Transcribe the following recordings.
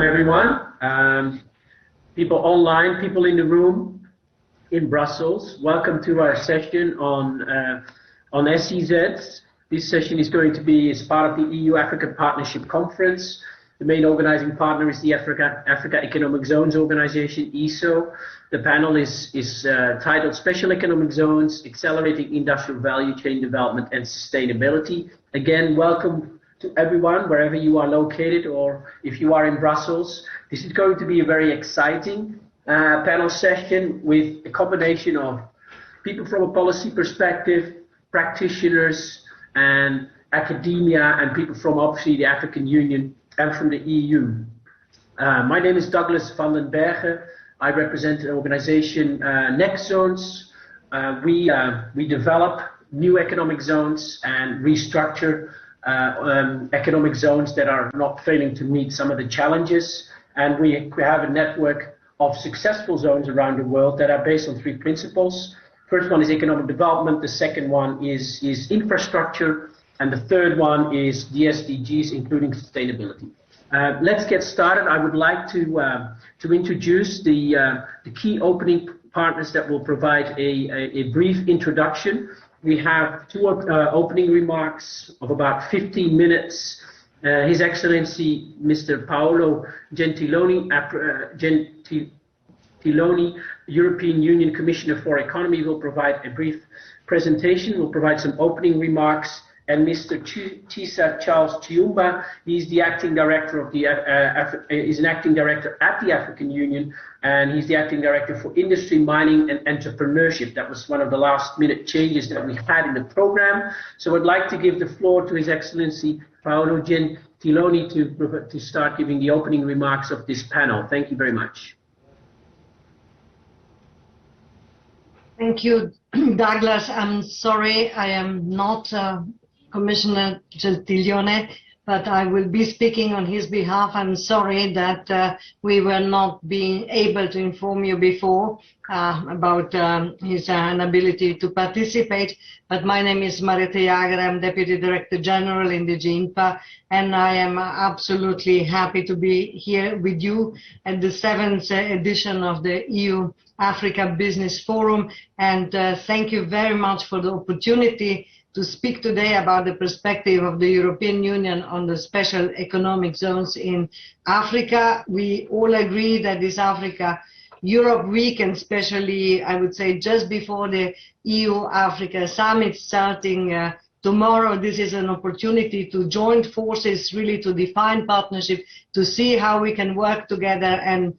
everyone. People online, people in the room in Brussels. Welcome to our session on SEZs. This session is going to be as part of the EU-Africa Partnership Conference. The main organizing partner is the Africa Economic Zones Organization, ESO. The panel is titled Special Economic Zones, Accelerating Industrial Value Chain Development and Sustainability. Again, welcome to everyone, wherever you are located, or if you are in Brussels. This is going to be a very exciting panel session with a combination of people from a policy perspective, practitioners, and academia, and people from obviously the African Union and from the EU. My name is Douglas van den Bergen. I represent an organization, Next Zones. We develop new economic zones and restructure economic zones that are not failing to meet some of the challenges. And we have a network of successful zones around the world that are based on three principles. First one is economic development, the second one is infrastructure, and the third one is the SDGs, including sustainability. Let's get started. I would like to introduce the key opening partners that will provide a brief introduction. We have two opening remarks of about 15 minutes. His Excellency, Mr. Paolo Gentiloni, European Union Commissioner for Economy, will provide a brief presentation, will provide some opening remarks. And Mr. Chisa Charles Chiumba, he's the acting director of the is an acting director at the African Union, and he's the acting director for industry, mining, and entrepreneurship. That was one of the last-minute changes that we had in the program. So I'd like to give the floor to His Excellency Paolo Gentiloni to start giving the opening remarks of this panel. Thank you very much. Thank you, Douglas. I'm sorry I am not Commissioner Gentiloni, but I will be speaking on his behalf. I'm sorry that we were not being able to inform you before about his inability to participate. But my name is Mariette Jager. I'm Deputy Director General in the GINPA, and I am absolutely happy to be here with you at the 7th edition of the EU Africa Business Forum. And thank you very much for the opportunity to speak today about the perspective of the European Union on the special economic zones in Africa. We all agree that this Africa Europe Week, and especially I would say just before the EU-Africa Summit starting tomorrow, this is an opportunity to join forces, really to define partnership, to see how we can work together and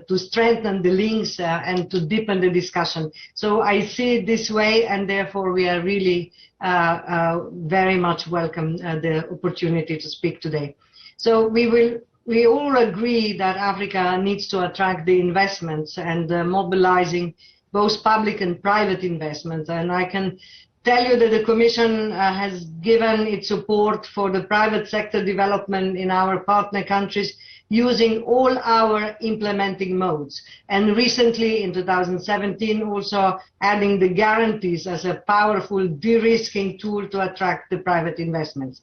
to strengthen the links and to deepen the discussion. So I see it this way, and therefore we are really very much welcome the opportunity to speak today. So we all agree that Africa needs to attract the investments and mobilizing both public and private investments. And I can tell you that the Commission has given its support for the private sector development in our partner countries using all our implementing modes. And recently in 2017 also adding the guarantees as a powerful de-risking tool to attract the private investments.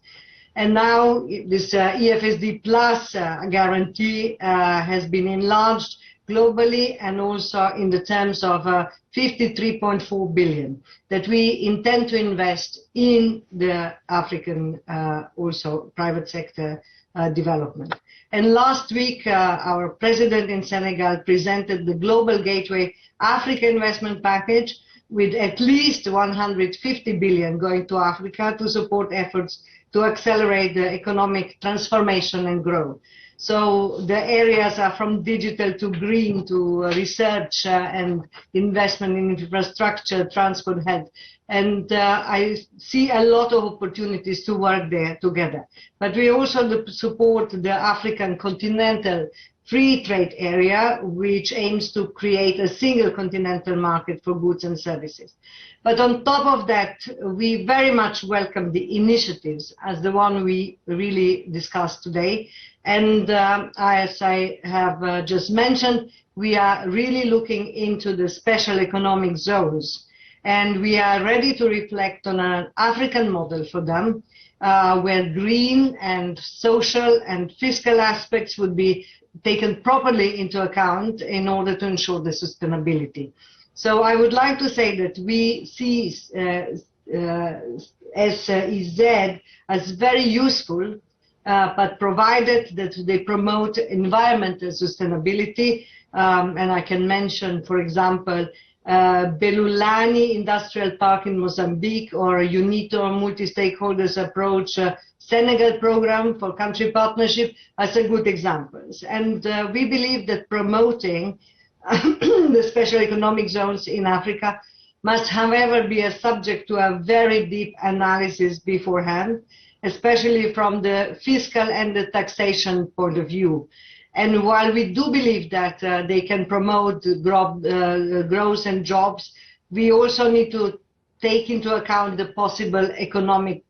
And now this EFSD Plus guarantee has been enlarged globally, and also in the terms of 53.4 billion that we intend to invest in the African also private sector development. And last week our president in Senegal presented the Global Gateway Africa Investment Package with at least 150 billion going to Africa to support efforts to accelerate the economic transformation and growth. So the areas are from digital to green to research and investment in infrastructure, transport, health. And I see a lot of opportunities to work there together. But we also support the African Continental Free Trade Area, which aims to create a single continental market for goods and services. But on top of that, we very much welcome the initiatives as the one we really discussed today. And as I have just mentioned, we are really looking into the special economic zones, and we are ready to reflect on an African model for them. where green and social and fiscal aspects would be taken properly into account in order to ensure the sustainability. So I would like to say that we see SEZ as very useful, but provided that they promote environmental sustainability. And I can mention, for example, Belulani Industrial Park in Mozambique, or UNITO multi-stakeholders approach Senegal program for country partnership as a good examples. And we believe that promoting the special economic zones in Africa must, however, be a subject to a very deep analysis beforehand, especially from the fiscal and the taxation point of view. And while we do believe that they can promote growth and jobs, we also need to take into account the possible economic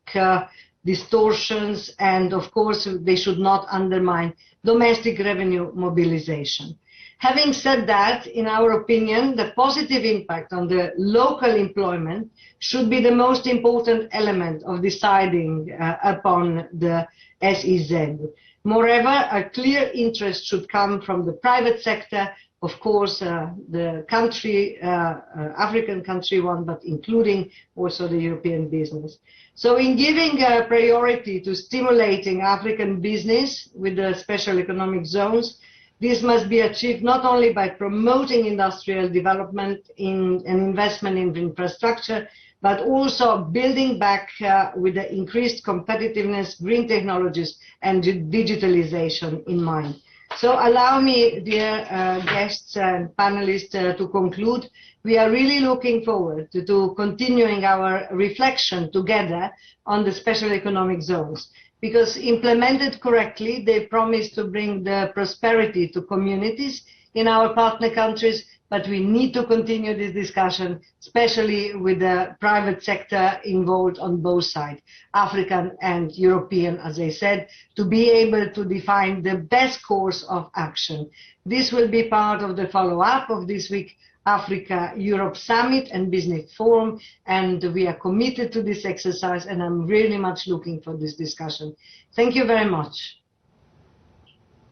distortions, and of course they should not undermine domestic revenue mobilization. Having said that, in our opinion, the positive impact on the local employment should be the most important element of deciding upon the SEZ. Moreover, a clear interest should come from the private sector, of course, the country, African country one, but including also the European business. So in giving priority to stimulating African business with the special economic zones, this must be achieved not only by promoting industrial development and investment in infrastructure, but also building back with the increased competitiveness, green technologies, and digitalization in mind. So allow me, dear guests and panelists, to conclude. We are really looking forward to continuing our reflection together on the special economic zones, because implemented correctly, they promise to bring the prosperity to communities in our partner countries, but we need to continue this discussion, especially with the private sector involved on both sides, African and European, as I said, to be able to define the best course of action. This will be part of the follow-up of this week Africa-Europe Summit and Business Forum, and we are committed to this exercise, and I'm really much looking for this discussion. Thank you very much.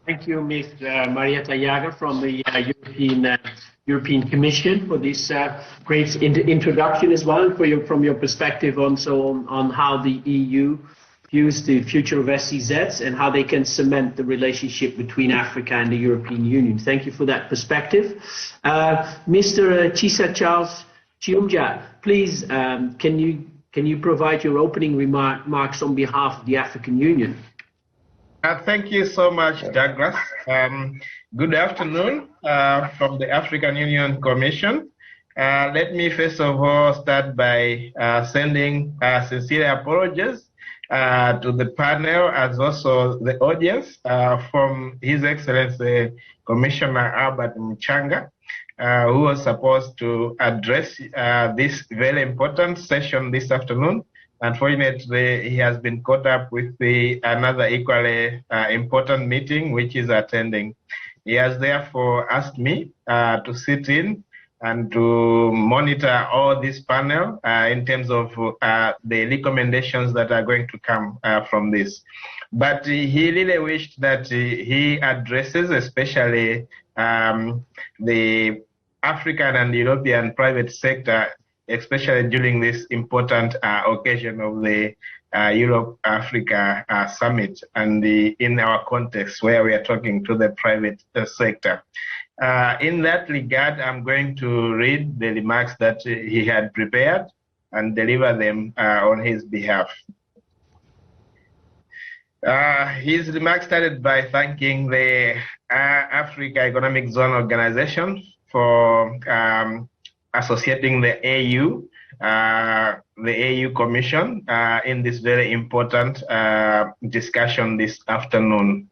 Thank you, Ms. Marietta Jager from the European Commission for this great introduction as well, from your perspective also on how the EU views the future of SEZs and how they can cement the relationship between Africa and the European Union. Thank you for that perspective. Mr. Chisa Charles Chiumja, please, can you provide your opening remarks on behalf of the African Union? Thank you so much, Douglas. Good afternoon from the African Union Commission. Let me first of all start by sending sincere apologies to the panel, as also the audience, from His Excellency Commissioner Albert Muchanga, who was supposed to address this very important session this afternoon. Unfortunately, he has been caught up with another equally important meeting, which is attending. He has therefore asked me to sit in and to monitor all this panel in terms of the recommendations that are going to come from this. But he really wished that he addresses especially the African and European private sector, especially during this important occasion of the Europe-Africa Summit, and in our context where we are talking to the private sector. In that regard, I'm going to read the remarks that he had prepared and deliver them on his behalf. His remarks started by thanking the Africa Economic Zone Organization for associating the AU Commission in this very important discussion this afternoon.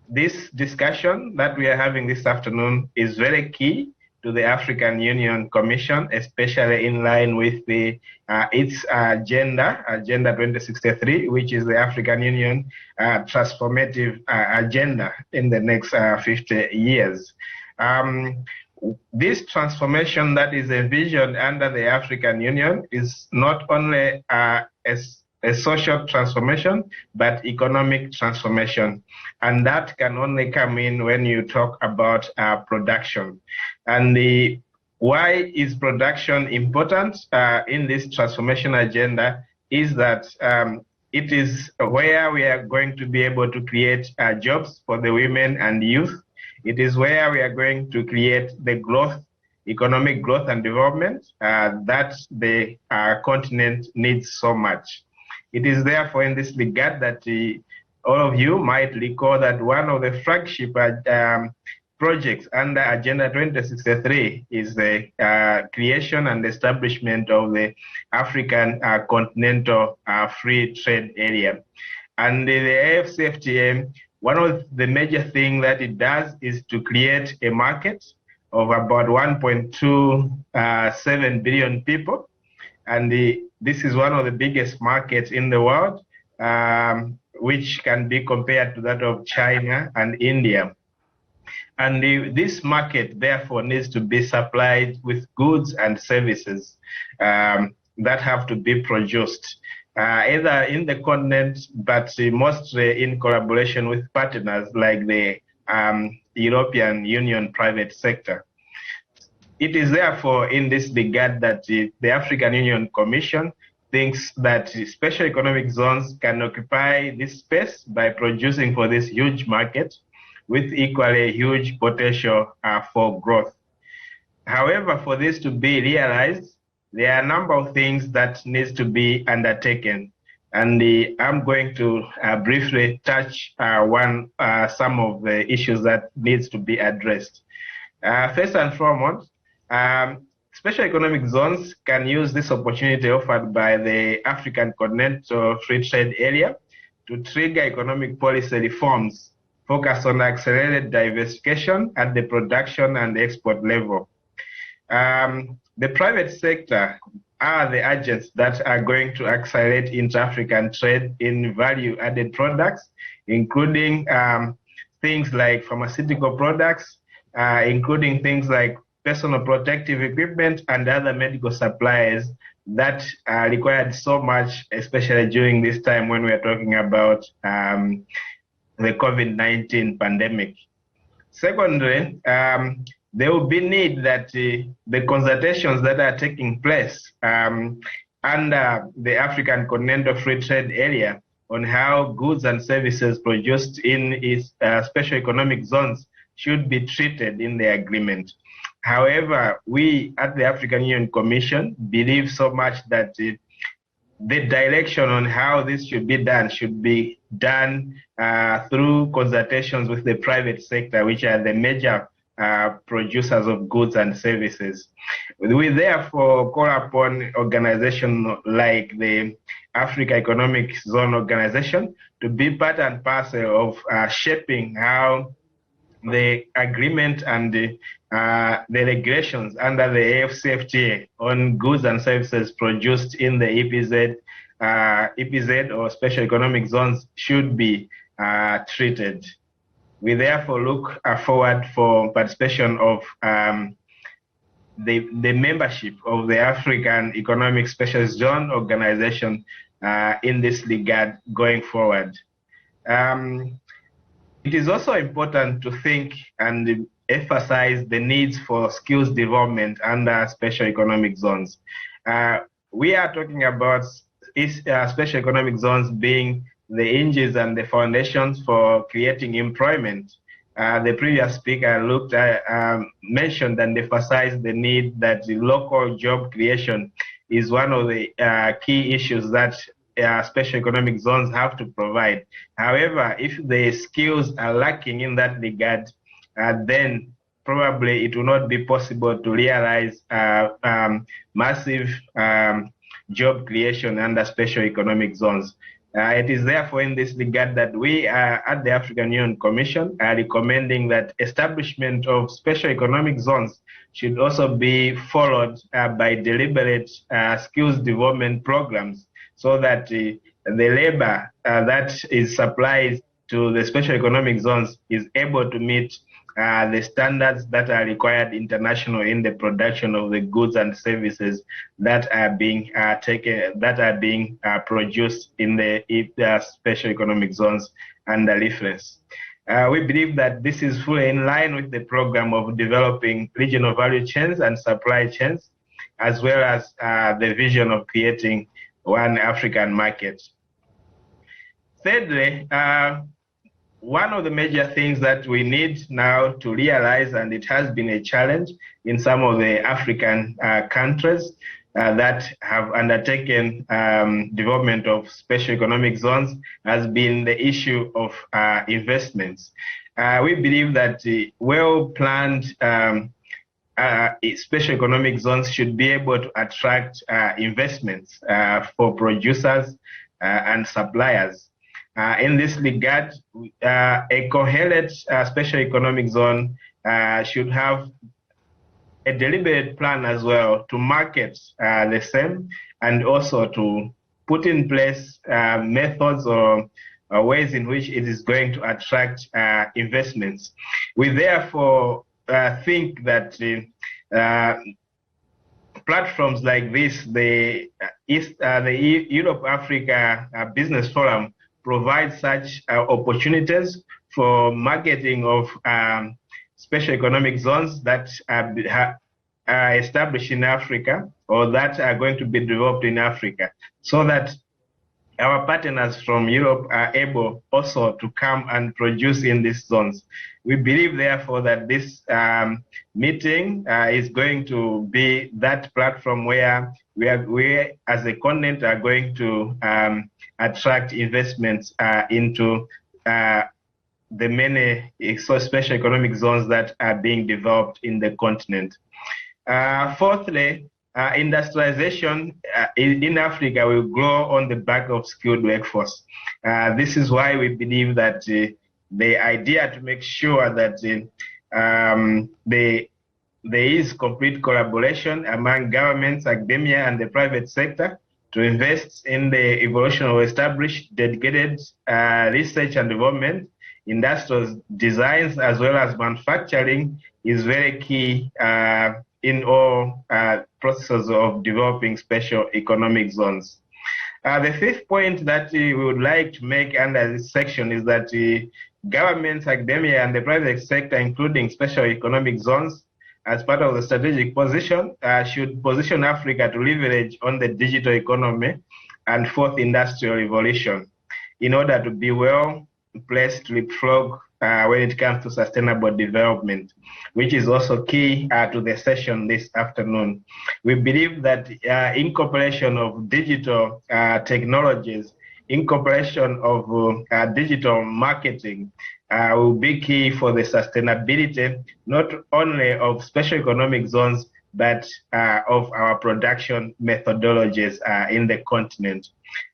This discussion that we are having this afternoon is very key to the African Union Commission, especially in line with its Agenda 2063, which is the African Union transformative agenda in the next 50 years. This transformation that is envisioned under the African Union is not only a social transformation, but economic transformation. And that can only come in when you talk about production. And why is production important in this transformation agenda is that it is where we are going to be able to create jobs for the women and youth. It is where we are going to create the growth, economic growth and development that the continent needs so much. It is therefore in this regard that all of you might recall that one of the flagship projects under Agenda 2063 is the creation and establishment of the African Continental Free Trade Area. And the AFCFTA, one of the major things that it does is to create a market of about 1.27 billion people. And this is one of the biggest markets in the world, which can be compared to that of China and India. And this market, therefore, needs to be supplied with goods and services that have to be produced, either in the continent, but mostly in collaboration with partners like the European Union private sector. It is therefore in this regard that the African Union Commission thinks that special economic zones can occupy this space by producing for this huge market with equally huge potential for growth. However, for this to be realized, there are a number of things that needs to be undertaken. And I'm going to briefly touch some of the issues that needs to be addressed. First and foremost, special economic zones can use this opportunity offered by the African Continental Free Trade Area to trigger economic policy reforms focused on accelerated diversification at the production and export level. The private sector are the agents that are going to accelerate inter-African trade in value-added products, including things like pharmaceutical products, including things like personal protective equipment and other medical supplies that are required so much, especially during this time when we are talking about the COVID-19 pandemic. Secondly, there will be need that the consultations that are taking place under the African Continental Free Trade Area on how goods and services produced in its special economic zones should be treated in the agreement. However, we at the African Union Commission believe so much that the direction on how this should be done through consultations with the private sector, which are the major producers of goods and services. We therefore call upon organizations like the Africa Economic Zone Organization to be part and parcel of shaping how the agreement and the regulations under the AFCFTA on goods and services produced in the EPZ or special economic zones should be treated. We therefore look forward for participation of the membership of the African Economic Special Zone Organization in this regard going forward. It is also important to think and emphasize the needs for skills development under special economic zones. We are talking about special economic zones being the hinges and the foundations for creating employment. The previous speaker mentioned and emphasized the need that the local job creation is one of the key issues that special economic zones have to provide. However, if the skills are lacking in that regard, then probably it will not be possible to realize massive job creation under special economic zones. It is therefore in this regard that we at the African Union Commission are recommending that establishment of special economic zones should also be followed by deliberate skills development programs, so that the labor that is supplied to the special economic zones is able to meet the standards that are required internationally in the production of the goods and services that are being produced in the special economic zones under reference. We believe that this is fully in line with the program of developing regional value chains and supply chains, as well as the vision of creating one African market. Thirdly, one of the major things that we need now to realize, and it has been a challenge in some of the African countries that have undertaken development of special economic zones, has been the issue of investments. We believe that well-planned special economic zones should be able to attract investments for producers and suppliers. In this regard, a coherent special economic zone should have a deliberate plan as well to market the same, and also to put in place methods or ways in which it is going to attract investments. We therefore think that platforms like this, the Europe-Africa Business Forum, provide such opportunities for marketing of special economic zones that are established in Africa, or that are going to be developed in Africa, so that our partners from Europe are able also to come and produce in these zones. We believe, therefore, that this meeting is going to be that platform where we as a continent are going to attract investments into the many special economic zones that are being developed in the continent. Fourthly, industrialization in Africa will grow on the back of skilled workforce. This is why we believe that the idea to make sure that there is complete collaboration among governments, academia, and the private sector to invest in the evolution of established dedicated research and development, industrial designs, as well as manufacturing is very key in all processes of developing special economic zones. The fifth point that we would like to make under this section is that governments, academia, and the private sector, including special economic zones, as part of the strategic position, should position Africa to leverage on the digital economy and fourth industrial revolution in order to be well placed to leapfrog when it comes to sustainable development, which is also key to the session this afternoon. We believe that incorporation of digital technologies, incorporation of digital marketing will be key for the sustainability, not only of special economic zones, but of our production methodologies in the continent.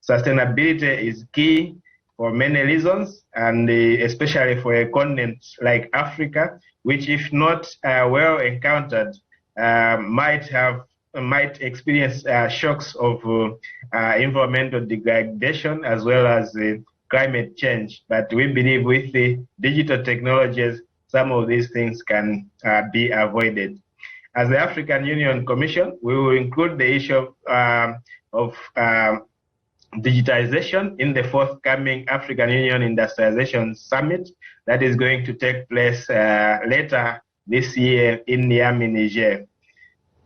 Sustainability is key for many reasons, and especially for a continent like Africa, which, if not well encountered, might experience shocks of environmental degradation as well as climate change. But we believe with the digital technologies, some of these things can be avoided. As the African Union Commission, we will include the issue of digitization in the forthcoming African Union Industrialization Summit that is going to take place later this year in Niamey, Niger.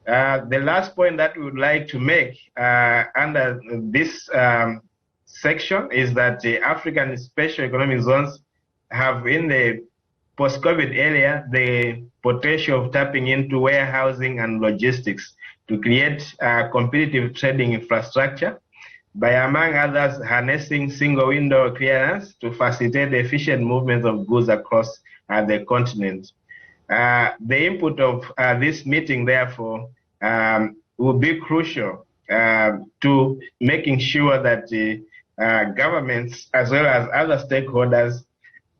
The last point that we would like to make under this section is that the African special economic zones have, in the post-COVID area, the potential of tapping into warehousing and logistics to create competitive trading infrastructure by, among others, harnessing single window clearance to facilitate the efficient movement of goods across the continent. The input of this meeting, therefore, will be crucial to making sure that the governments, as well as other stakeholders,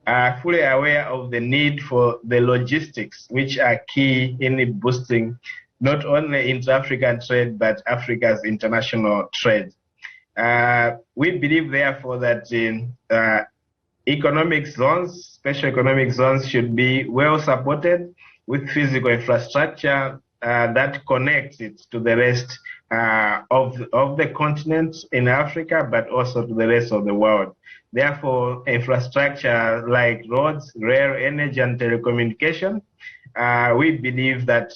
are fully aware of the need for the logistics, which are key in boosting not only intra-African trade, but Africa's international trade. We believe, therefore, that economic zones, special economic zones should be well supported with physical infrastructure that connects it to the rest of the continent in Africa, but also to the rest of the world. Therefore, infrastructure like roads, rail, energy, and telecommunication, we believe that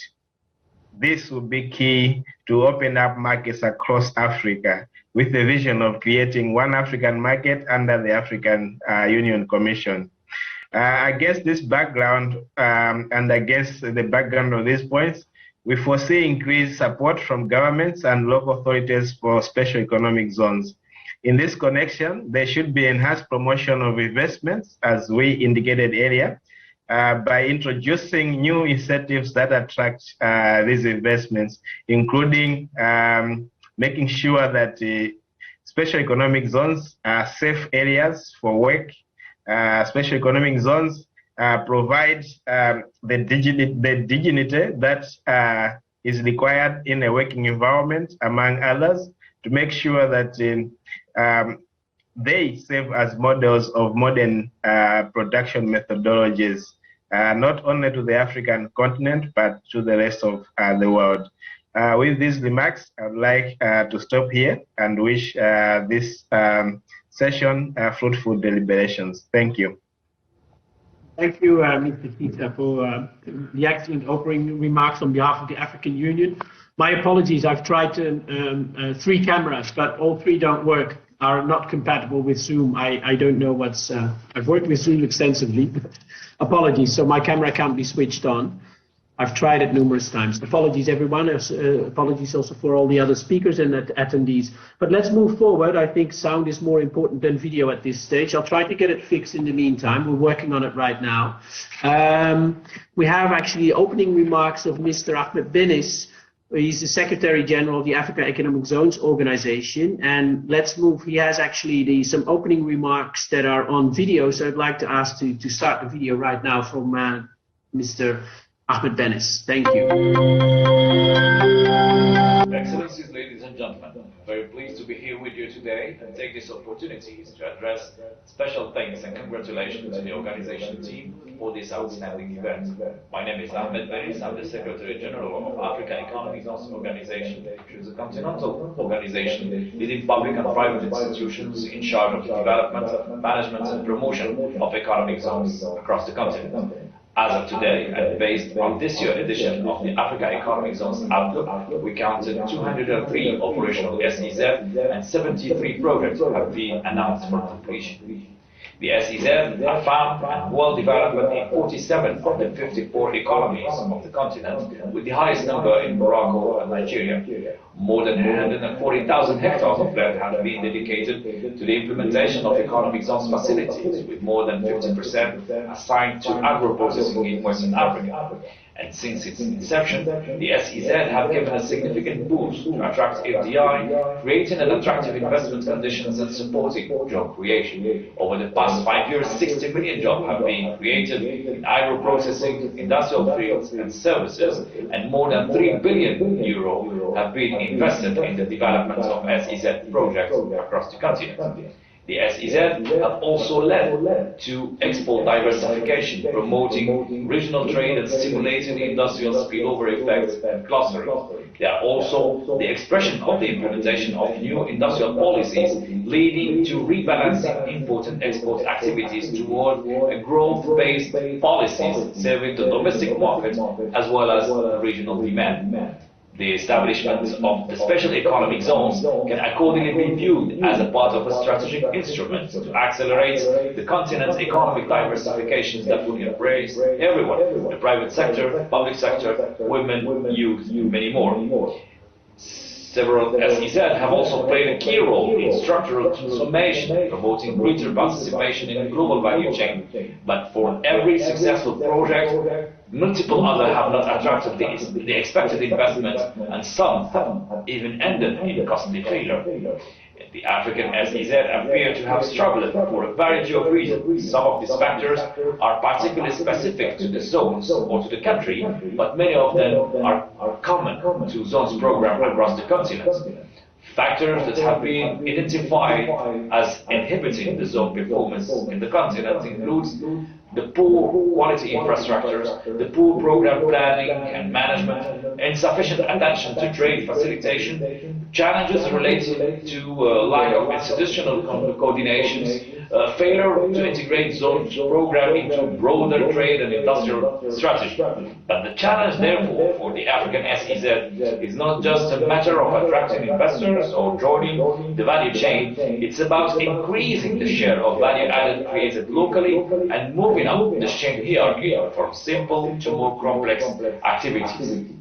this will be key to open up markets across Africa with the vision of creating one African market under the African Union Commission. Against this background and against the background of these points, we foresee increased support from governments and local authorities for special economic zones. In this connection, there should be enhanced promotion of investments, as we indicated earlier, by introducing new incentives that attract these investments, including making sure that special economic zones are safe areas for work. Special economic zones provide the dignity that is required in a working environment, among others, to make sure that they serve as models of modern production methodologies, not only to the African continent, but to the rest of the world. With these remarks, I'd like to stop here and wish this session fruitful deliberations. Thank you. Thank you, Mr. Tita, for the excellent opening remarks on behalf of the African Union. My apologies, I've tried 3 cameras, but all 3 don't work, are not compatible with Zoom. I don't know what's, I've worked with Zoom extensively. Apologies, so my camera can't be switched on. I've tried it numerous times. Apologies, everyone. Apologies also for all the other speakers and attendees. But let's move forward. I think sound is more important than video at this stage. I'll try to get it fixed in the meantime. We're working on it right now. We have actually opening remarks of Mr. Ahmed Benis. He's the Secretary General of the Africa Economic Zones Organization. And let's move. He has actually some opening remarks that are on video. So I'd like to ask to start the video right now from Mr. Ahmed Benis. Thank you. Excellencies, ladies and gentlemen, I'm very pleased to be here with you today and take this opportunity to address special thanks and congratulations to the organization team for this outstanding event. My name is Ahmed Benis. I'm the Secretary General of Africa Economic Zones Organization, which is a continental organization leading public and private institutions in charge of the development, management, and promotion of economic zones across the continent. As of today, and based on this year's edition of the Africa Economic Zones Outlook, we counted 203 operational SEZ and 73 projects have been announced for completion. The SEZs are found and well developed in 47 of the 54 economies of the continent, with the highest number in Morocco and Nigeria. More than 140,000 hectares of land have been dedicated to the implementation of economic zones facilities, with more than 50% assigned to agro-processing in Western Africa. And since its inception, the SEZ have given a significant boost to attract FDI, creating an attractive investment conditions and supporting job creation. Over the past 5 years, 60 million jobs have been created in agro-processing, industrial fields and services, and more than €3 billion have been invested in the development of SEZ projects across the continent. The SEZ have also led to export diversification, promoting regional trade and stimulating industrial spillover effects and clustering. They are also the expression of the implementation of new industrial policies, leading to rebalancing import and export activities toward a growth-based policies serving the domestic market as well as regional demand. The establishment of the special economic zones can accordingly be viewed as a part of a strategic instrument to accelerate the continent's economic diversification that will embrace everyone, the private sector, public sector, women, youth, and many more. Several SEZ have also played a key role in structural transformation, promoting greater participation in the global value chain. But for every successful project, multiple others have not attracted the expected investment, and some have even ended in costly failure. The African SEZ appear to have struggled for a variety of reasons. Some of these factors are particularly specific to the zones or to the country, but many of them are common to zones program across the continent. Factors that have been identified as inhibiting the zone performance in the continent includes the poor quality infrastructures, the poor program planning and management, insufficient attention to trade facilitation, challenges related to lack of institutional coordinations, failure to integrate zone program into broader trade and industrial strategy. But the challenge, therefore, for the African SEZ is not just a matter of attracting investors or joining the value chain, it's about increasing the share of value added created locally and moving up the chain hierarchy from simple to more complex activities.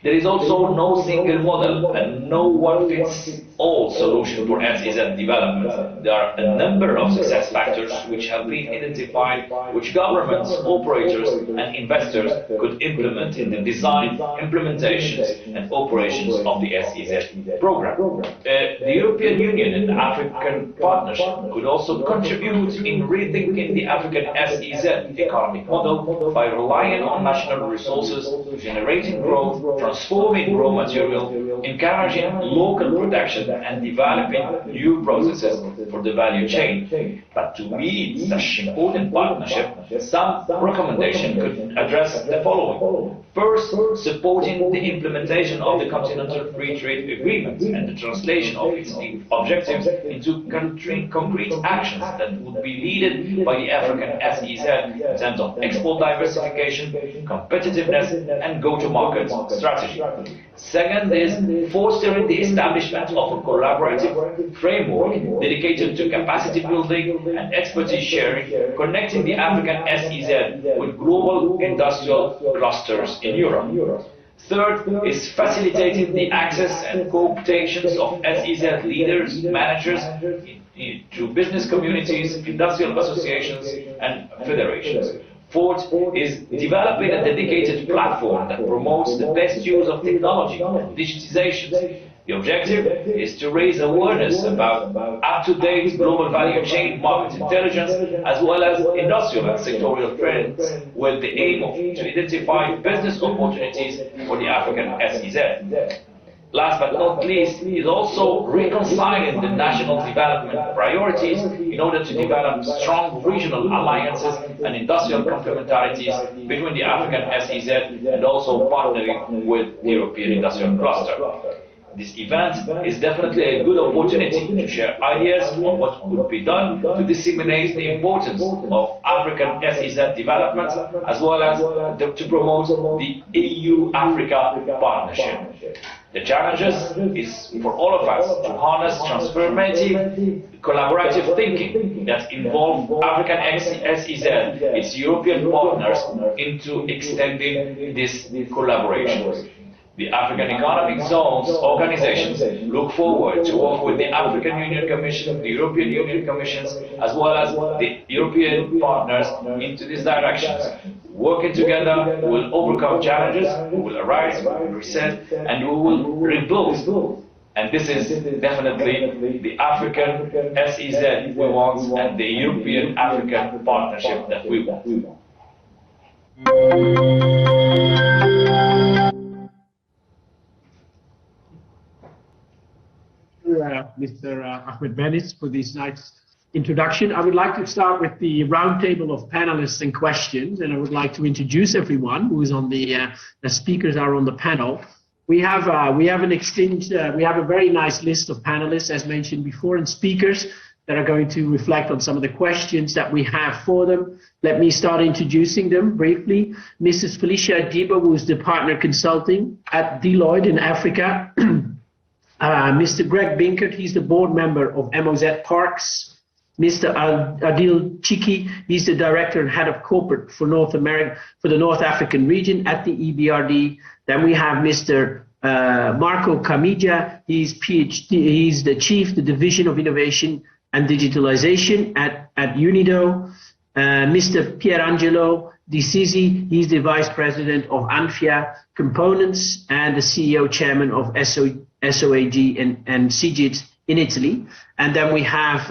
There is also no single model and no one-fits-all solution for SEZ development. There are a number of success factors which have been identified, which governments, operators and investors could implement in the design, implementations and operations of the SEZ program. The European Union and the African Partnership could also contribute in rethinking the African SEZ economic model by relying on national resources, generating growth, transforming raw material, encouraging local production and developing new processes for the value chain. But to meet such important partnership, some recommendation could address the following. First, supporting the implementation of the Continental Free Trade Agreement and the translation of its objectives into concrete actions that would be needed by the African SEZ in terms of export diversification, competitiveness and go-to-market strategy. Second is fostering the establishment of a collaborative framework dedicated to capacity building and expertise sharing, connecting the African SEZ with global industrial clusters in Europe. Third is facilitating the access and co-optations of SEZ leaders, managers, to business communities, industrial associations and federations. Fourth is developing a dedicated platform that promotes the best use of technology and digitization. The objective is to raise awareness about up-to-date global value chain market intelligence as well as industrial and sectorial trends with the aim to identify business opportunities for the African SEZ. Last but not least is also reconciling the national development priorities in order to develop strong regional alliances and industrial complementarities between the African SEZ and also partnering with the European industrial cluster. This event is definitely a good opportunity to share ideas on what could be done to disseminate the importance of African SEZ development as well as to promote the EU-Africa partnership. The challenges is for all of us to harness transformative, collaborative thinking that involve African SEZ, its European partners, into extending this collaboration. The African Economic Zones organizations look forward to work with the African Union Commission, the European Union Commissions, as well as the European partners into these directions. Working together, we will overcome challenges, we will arise, we will reset, and we will rebuild. And this is definitely the African SEZ we want and the European African partnership that we want. Mr. Ahmed Benis for this nice introduction. I would like to start with the roundtable of panelists and questions, and I would like to introduce everyone who is on the speakers are on the panel. We have a very nice list of panelists, as mentioned before, and speakers that are going to reflect on some of the questions that we have for them. Let me start introducing them briefly. Mrs. Felicia Diba, who is the partner consulting at Deloitte in Africa. Mr. Greg Binkert, he's the board member of MOZ Parks. Mr. Adil Chiki, he's the director and head of corporate for North America, for the North African region at the EBRD. Then we have Mr. Marco Camilla, he's PhD, he's the chief, the division of innovation and digitalization at UNIDO. Mr. Pierangelo Di Sisi, he's the vice president of Anfia Components and the CEO chairman of SOAG and CGIT in Italy. And then we have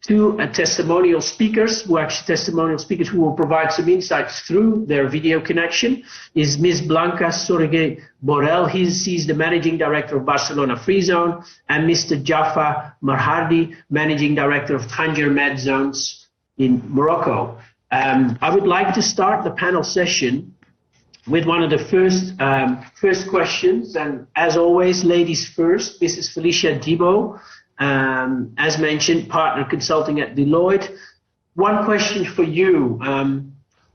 two testimonial speakers who will provide some insights through their video connection is Ms. Blanca Sorge Borrell. She's the Managing Director of Barcelona Free Zone, and Mr. Jaffa Marhardi, Managing Director of Tanger Med Zones in Morocco. I would like to start the panel session with one of the first questions, and as always, ladies first. Mrs. Felicia Debo, as mentioned, partner consulting at Deloitte. One question for you.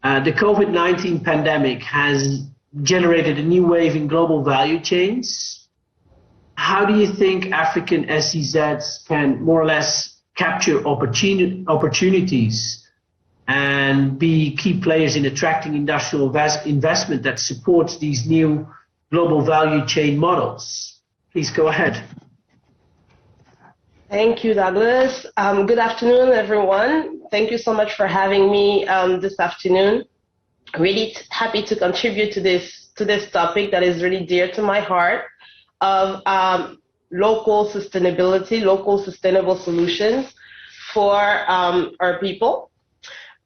The COVID-19 pandemic has generated a new wave in global value chains. How do you think African SEZs can more or less capture opportunities and be key players in attracting industrial investment that supports these new global value chain models? Please go ahead. Thank you, Douglas. Good afternoon, everyone. Thank you so much for having me this afternoon. Really happy to contribute to this topic that is really dear to my heart of local sustainability, local sustainable solutions for our people.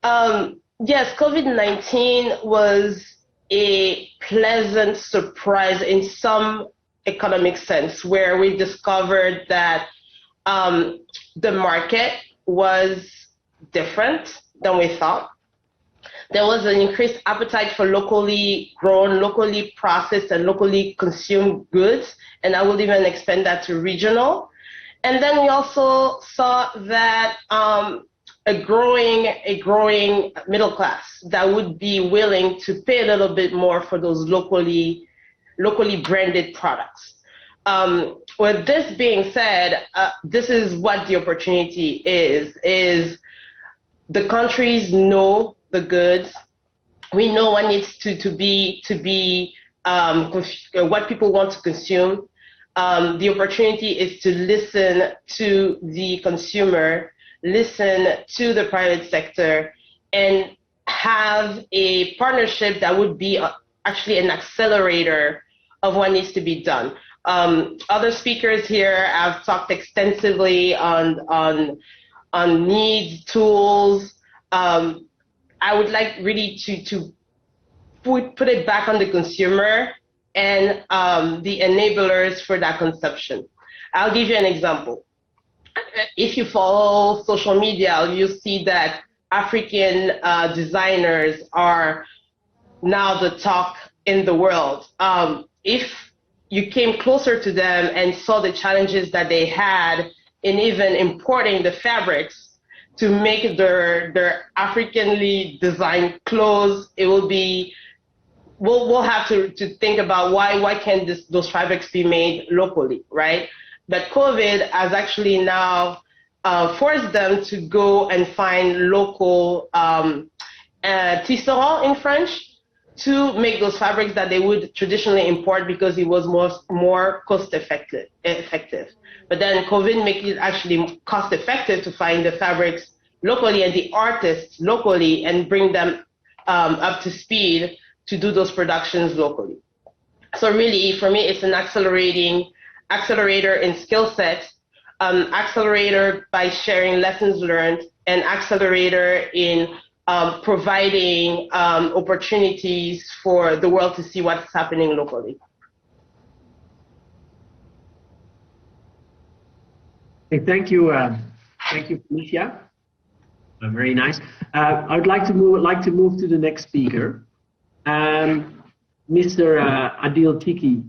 Yes, COVID-19 was a pleasant surprise in some economic sense, where we discovered that the market was different than we thought. There was an increased appetite for locally grown, locally processed, and locally consumed goods, and I will even expand that to regional. And then we also saw that a growing middle class that would be willing to pay a little bit more for those locally branded products. With this being said, this is what the opportunity is the countries know the goods. We know what needs to be what people want to consume. The opportunity is to listen to the consumer, listen to the private sector, and have a partnership that would be actually an accelerator of what needs to be done. Other speakers here have talked extensively on needs, tools. I would like really to put it back on the consumer and the enablers for that consumption. I'll give you an example. If you follow social media, you'll see that African designers are now the talk in the world. If you came closer to them and saw the challenges that they had in even importing the fabrics to make their Africanly designed clothes, it will be, we'll have to think about why can't those fabrics be made locally, right? But COVID has actually now forced them to go and find local tisserand in French to make those fabrics that they would traditionally import because it was more cost effective. But then COVID made it actually cost effective to find the fabrics locally and the artists locally and bring them up to speed to do those productions locally. So really, for me, it's an accelerator in skill set, accelerator by sharing lessons learned, and accelerator in providing opportunities for the world to see what's happening locally. Okay, thank you, Felicia. Very nice. I would like to move to the next speaker, Mr. Adil Tiki.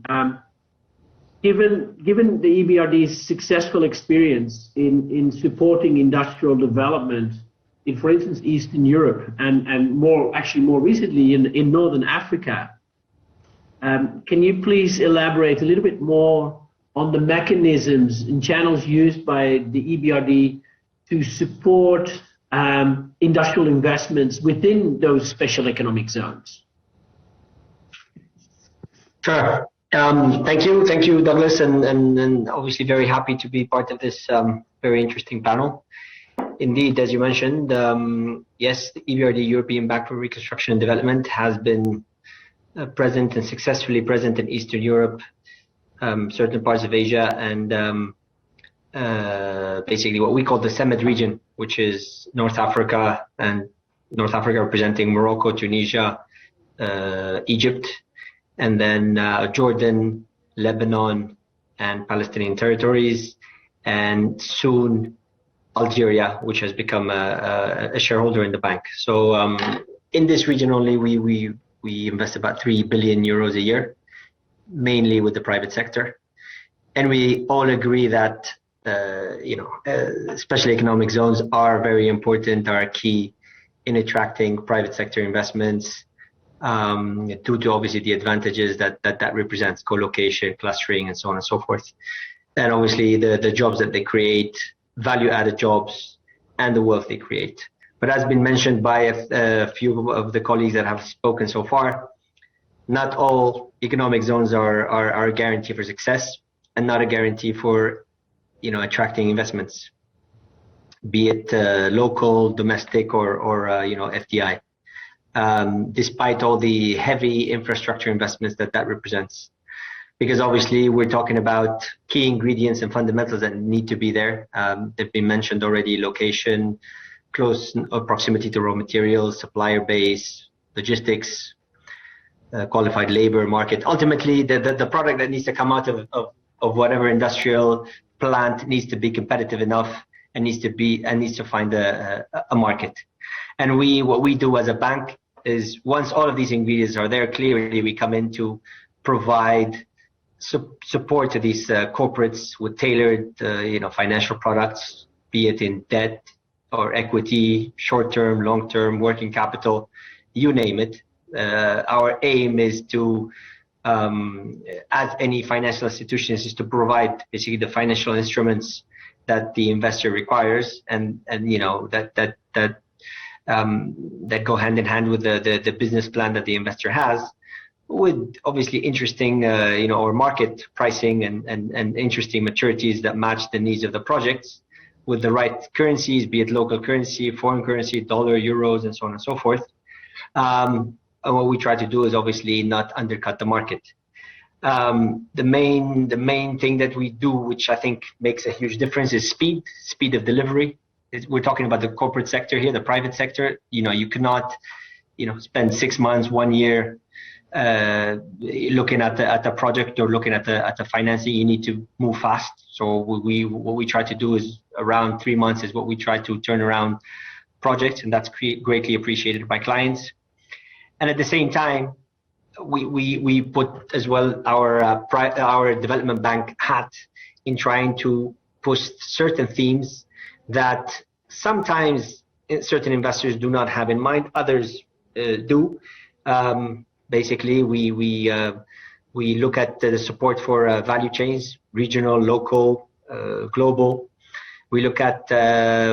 Given the EBRD's successful experience in supporting industrial development in, for instance, Eastern Europe and more recently in Northern Africa, can you please elaborate a little bit more on the mechanisms and channels used by the EBRD to support industrial investments within those special economic zones? Sure. Thank you, Douglas, and obviously very happy to be part of this very interesting panel. Indeed, as you mentioned, yes, the EBRD, European Bank for Reconstruction and Development, has been present and successfully present in Eastern Europe, certain parts of Asia, and basically what we call the CEMED region which is North Africa, and North Africa representing Morocco, Tunisia, Egypt, and then Jordan, Lebanon, and Palestinian territories, and soon Algeria, which has become a shareholder in the bank. So in this region only, we invest about 3 billion euros a year, mainly with the private sector. And we all agree that special economic zones are very important, are key in attracting private sector investments, due to obviously the advantages that represents, co-location, clustering, and so on and so forth. And obviously the jobs that they create, value-added jobs, and the wealth they create. But as been mentioned by a few of the colleagues that have spoken so far, not all economic zones are a guarantee for success, and not a guarantee for attracting investments, be it local, domestic, or FDI. Despite all the heavy infrastructure investments that represents, because obviously we're talking about key ingredients and fundamentals that need to be there. They've been mentioned already: location, close proximity to raw materials, supplier base, logistics, qualified labor market. Ultimately, the product that needs to come out of whatever industrial plant needs to be competitive enough and needs to find a market. And what we do as a bank is, once all of these ingredients are there, clearly we come in to provide support to these corporates with tailored financial products, be it in debt or equity, short-term, long-term, working capital, you name it. Our aim is to, as any financial institutions, is to provide basically the financial instruments that the investor requires, and that go hand in hand with the business plan that the investor has, with obviously interesting or market pricing and interesting maturities that match the needs of the projects, with the right currencies, be it local currency, foreign currency, dollar, euros, and so on and so forth. And what we try to do is obviously not undercut the market. The main thing that we do, which I think makes a huge difference, is speed of delivery. We're talking about the corporate sector here, the private sector. You cannot, spend 6 months, 1 year, looking at the project or looking at the financing. You need to move fast. So what we try to do is around 3 months is what we try to turn around projects, and that's greatly appreciated by clients. And at the same time, we put as well our development bank hat in trying to push certain themes that sometimes certain investors do not have in mind, others do. Basically, we look at the support for value chains, regional, local, global. We look at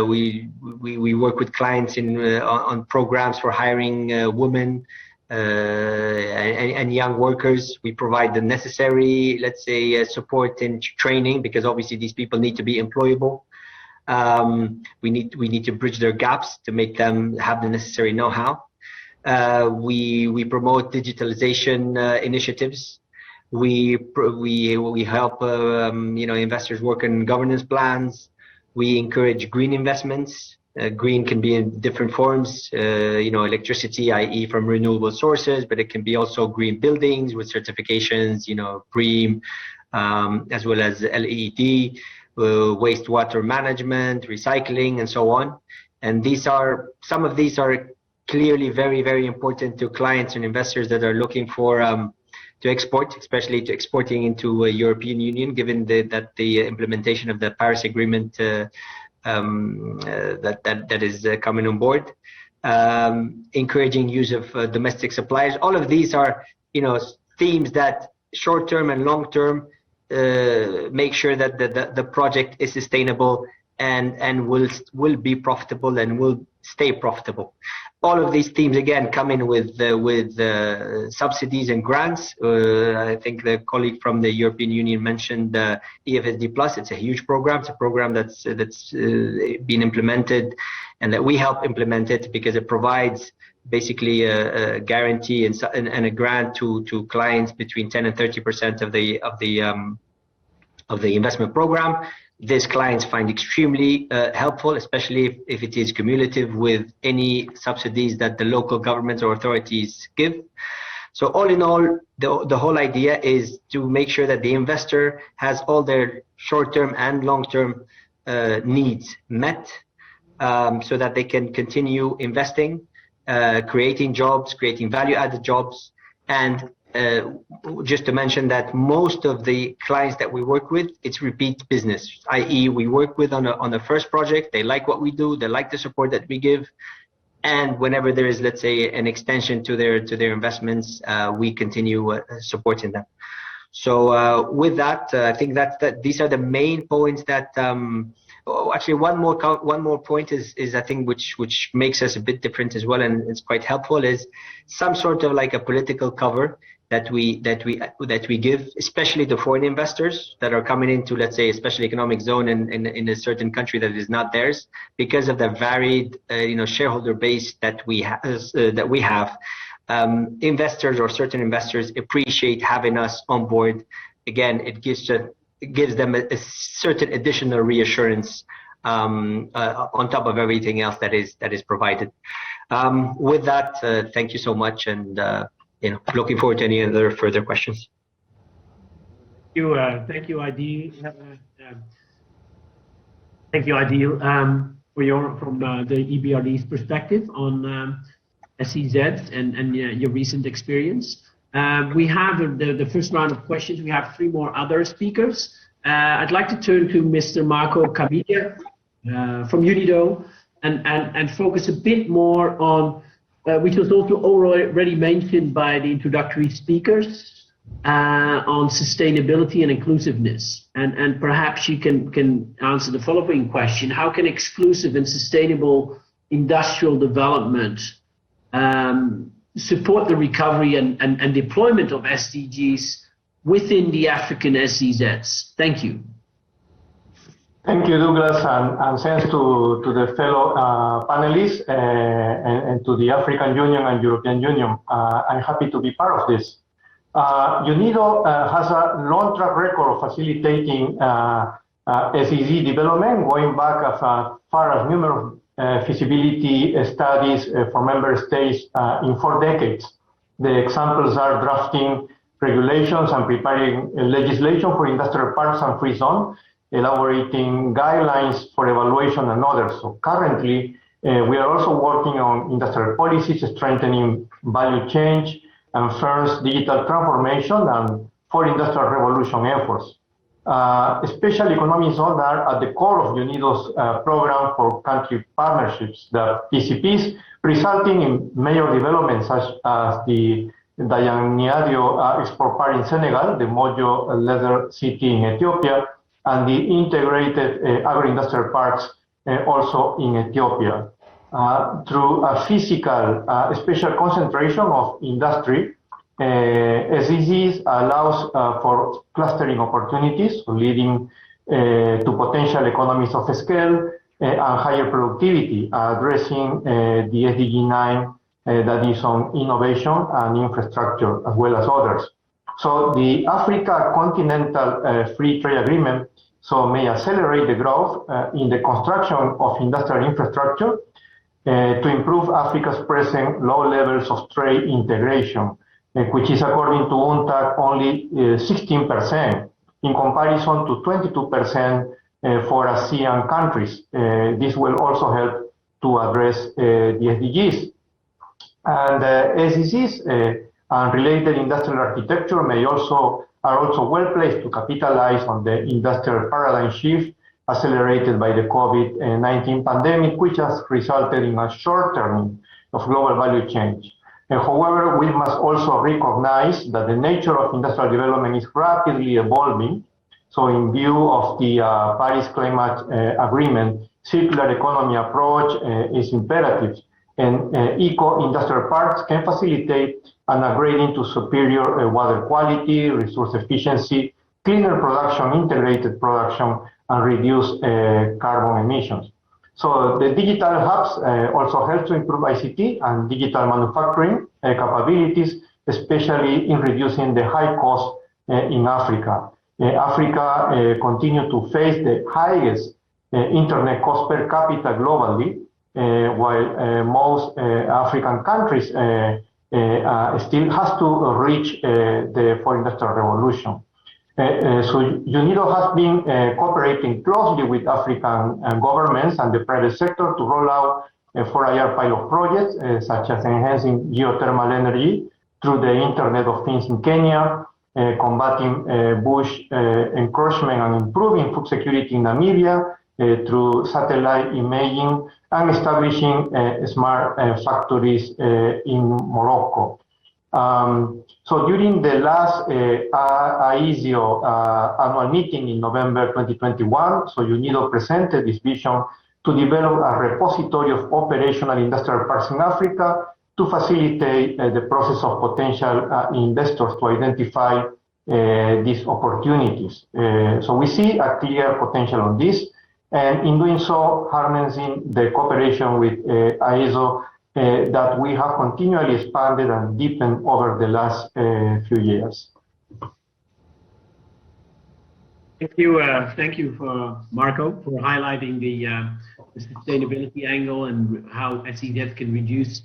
we work with clients on programs for hiring women and young workers. We provide the necessary, let's say, support and training, because obviously these people need to be employable. We need to bridge their gaps to make them have the necessary know-how. We promote digitalization initiatives. We help investors work on governance plans. We encourage green investments. Green can be in different forms, electricity, i.e. from renewable sources, but it can be also green buildings with certifications, BREEAM, as well as LEED, wastewater management, recycling, and so on. And some of these are clearly very, very important to clients and investors that are looking for to export, especially to exporting into European Union, given that the implementation of the Paris Agreement that is coming on board. Encouraging use of domestic suppliers. All of these are themes that short-term and long-term make sure that the project is sustainable and will be profitable and will stay profitable. All of these themes again come in with subsidies and grants. I think the colleague from the European Union mentioned EFSD Plus. It's a huge program. It's a program that's been implemented, and that we help implement it, because it provides basically a guarantee and a grant to clients between 10 and 30% of the investment program, these clients find extremely helpful, especially if it is cumulative with any subsidies that the local governments or authorities give. So all in all, the whole idea is to make sure that the investor has all their short-term and long-term needs met, so that they can continue investing, creating jobs, creating value-added jobs. And just to mention that most of the clients that we work with, it's repeat business, i.e. we work with on a first project, they like what we do, they like the support that we give, and whenever there is, let's say, an extension to their investments, we continue supporting them. So with that, I think that these are the main points that actually one more point is I think which makes us a bit different as well, and it's quite helpful, is some sort of like a political cover that we give, especially to foreign investors that are coming into, let's say, a special economic zone in a certain country that is not theirs, because of the varied shareholder base that we have. Investors or certain investors appreciate having us on board. Again, it gives them a certain additional reassurance on top of everything else that is provided. With that, thank you so much, and looking forward to any other further questions. Thank you, Adil. Thank you, Adil, from the EBRD's perspective on SEZs and your recent experience. We have the first round of questions. We have 3 more other speakers. I'd like to turn to Mr. Marco Caviglia from UNIDO and focus a bit more on, which was also already mentioned by the introductory speakers, on sustainability and inclusiveness. And perhaps you can answer the following question: how can exclusive and sustainable industrial development support the recovery and deployment of SDGs within the African SEZs? Thank you. Thank you, Douglas, and thanks to the fellow panelists and to the African Union and European Union. I'm happy to be part of this. UNIDO has a long track record of facilitating SEZ development, going back as far as numerous feasibility studies for member states in 4 decades. The examples are drafting regulations and preparing legislation for industrial parks and free zone, elaborating guidelines for evaluation, and others. So currently, we are also working on industrial policies, strengthening value change, and first digital transformation, and for industrial revolution efforts. Special economic zones are at the core of UNIDO's program for country partnerships, the PCPs, resulting in major developments such as the Diagniadio export park in Senegal, the Mojo leather city in Ethiopia, and the integrated agro-industrial parks also in Ethiopia. Through a physical special concentration of industry, SEZs allows for clustering opportunities, leading to potential economies of scale and higher productivity, addressing the SDG 9 that is on innovation and infrastructure, as well as others. So the Africa Continental Free Trade Agreement may accelerate the growth in the construction of industrial infrastructure to improve Africa's present low levels of trade integration, which is, according to UNCTAD, only 16%, in comparison to 22% for ASEAN countries. This will also help to address the SDGs. And SEZs and related industrial architecture are also well placed to capitalize on the industrial paradigm shift accelerated by the COVID-19 pandemic, which has resulted in a shortening of global value change. However, we must also recognize that the nature of industrial development is rapidly evolving. So in view of the Paris Climate Agreement, circular economy approach is imperative, and eco-industrial parks can facilitate an upgrading to superior water quality, resource efficiency, cleaner production, integrated production, and reduce carbon emissions. So the digital hubs also help to improve ICT and digital manufacturing capabilities, especially in reducing the high cost in Africa. Africa continues to face the highest internet cost per capita globally, while most African countries still has to reach the 4th Industrial Revolution. So UNIDO has been cooperating closely with African governments and the private sector to roll out 4IR pilot projects, such as enhancing geothermal energy through the Internet of Things in Kenya, combating bush encroachment and improving food security in Namibia through satellite imaging, and establishing smart factories in Morocco. So during the last AESIO annual meeting in November 2021, so UNIDO presented this vision to develop a repository of operational industrial parks in Africa to facilitate the process of potential investors to identify these opportunities. So we see a clear potential on this, and in doing so, harnessing the cooperation with AESO that we have continually expanded and deepened over the last few years. Thank you for Marco for highlighting the sustainability angle and how SEZ can reduce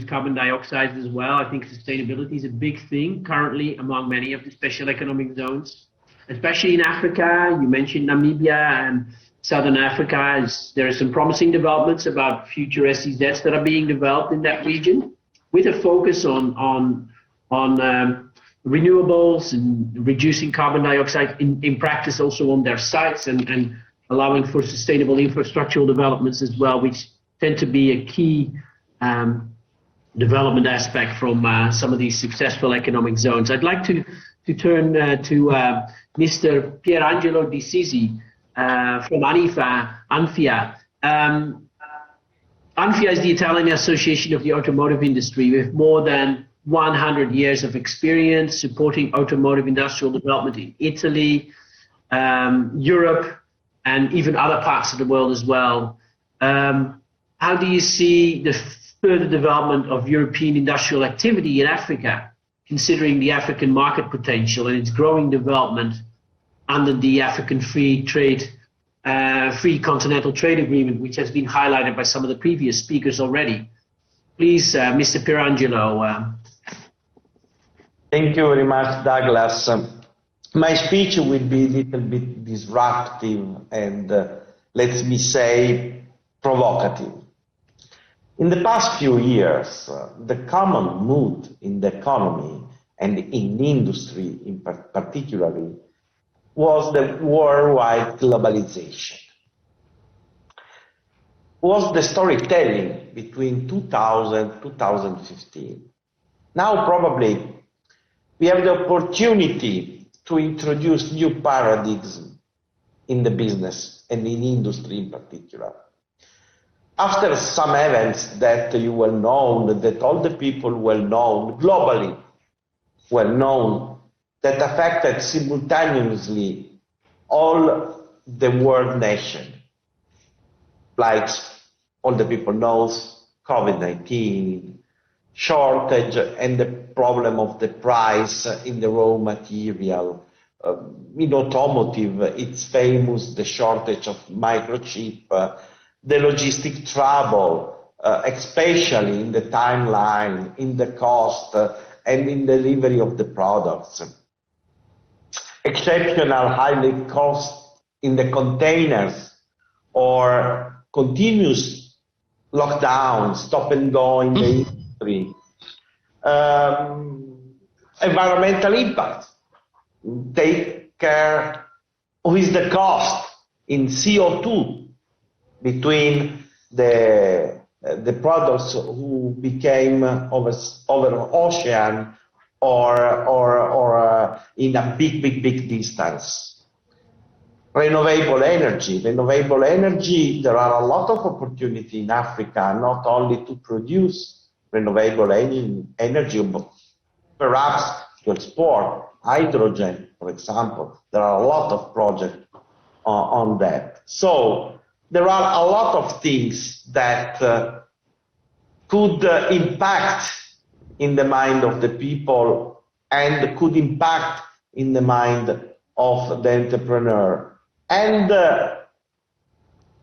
carbon dioxide as well. I think sustainability is a big thing currently among many of the special economic zones, especially in Africa. You mentioned Namibia and Southern Africa. There are some promising developments about future SEZs that are being developed in that region, with a focus on renewables and reducing carbon dioxide in practice also on their sites, and allowing for sustainable infrastructural developments as well, which tend to be a key development aspect from some of these successful economic zones. I'd like to turn to Mr. Pierangelo Di Sisi from ANFIA. ANFIA is the Italian Association of the Automotive Industry, with more than 100 years of experience supporting automotive industrial development in Italy, Europe, and even other parts of the world as well. How do you see the further development of European industrial activity in Africa, considering the African market potential and its growing development under the African Free Continental Trade Agreement, which has been highlighted by some of the previous speakers already? Please, Mr. Pierangelo. Thank you very much, Douglas. My speech will be a little bit disruptive and, let me say, provocative. In the past few years, the common mood in the economy and in industry in particularly was the worldwide globalization. Was the storytelling between 2000 and 2015. Now probably we have the opportunity to introduce new paradigms in the business and in industry in particular. After some events that you well known, that all the people well known, globally well known, that affected simultaneously all the world nation, like all the people knows, COVID-19, shortage and the problem of the price in the raw material. In automotive, it's famous, the shortage of microchip, the logistic trouble, especially in the timeline, in the cost, and in delivery of the products. Exceptional highly cost in the containers, or continuous lockdown, stop and go in the industry. Environmental impact. Take care of is the cost in CO2 between the products who became over ocean or in a big distance. Renewable energy, there are a lot of opportunity in Africa, not only to produce renewable energy, but perhaps to export hydrogen, for example. There are a lot of projects on that. So there are a lot of things that could impact in the mind of the people and could impact in the mind of the entrepreneur. And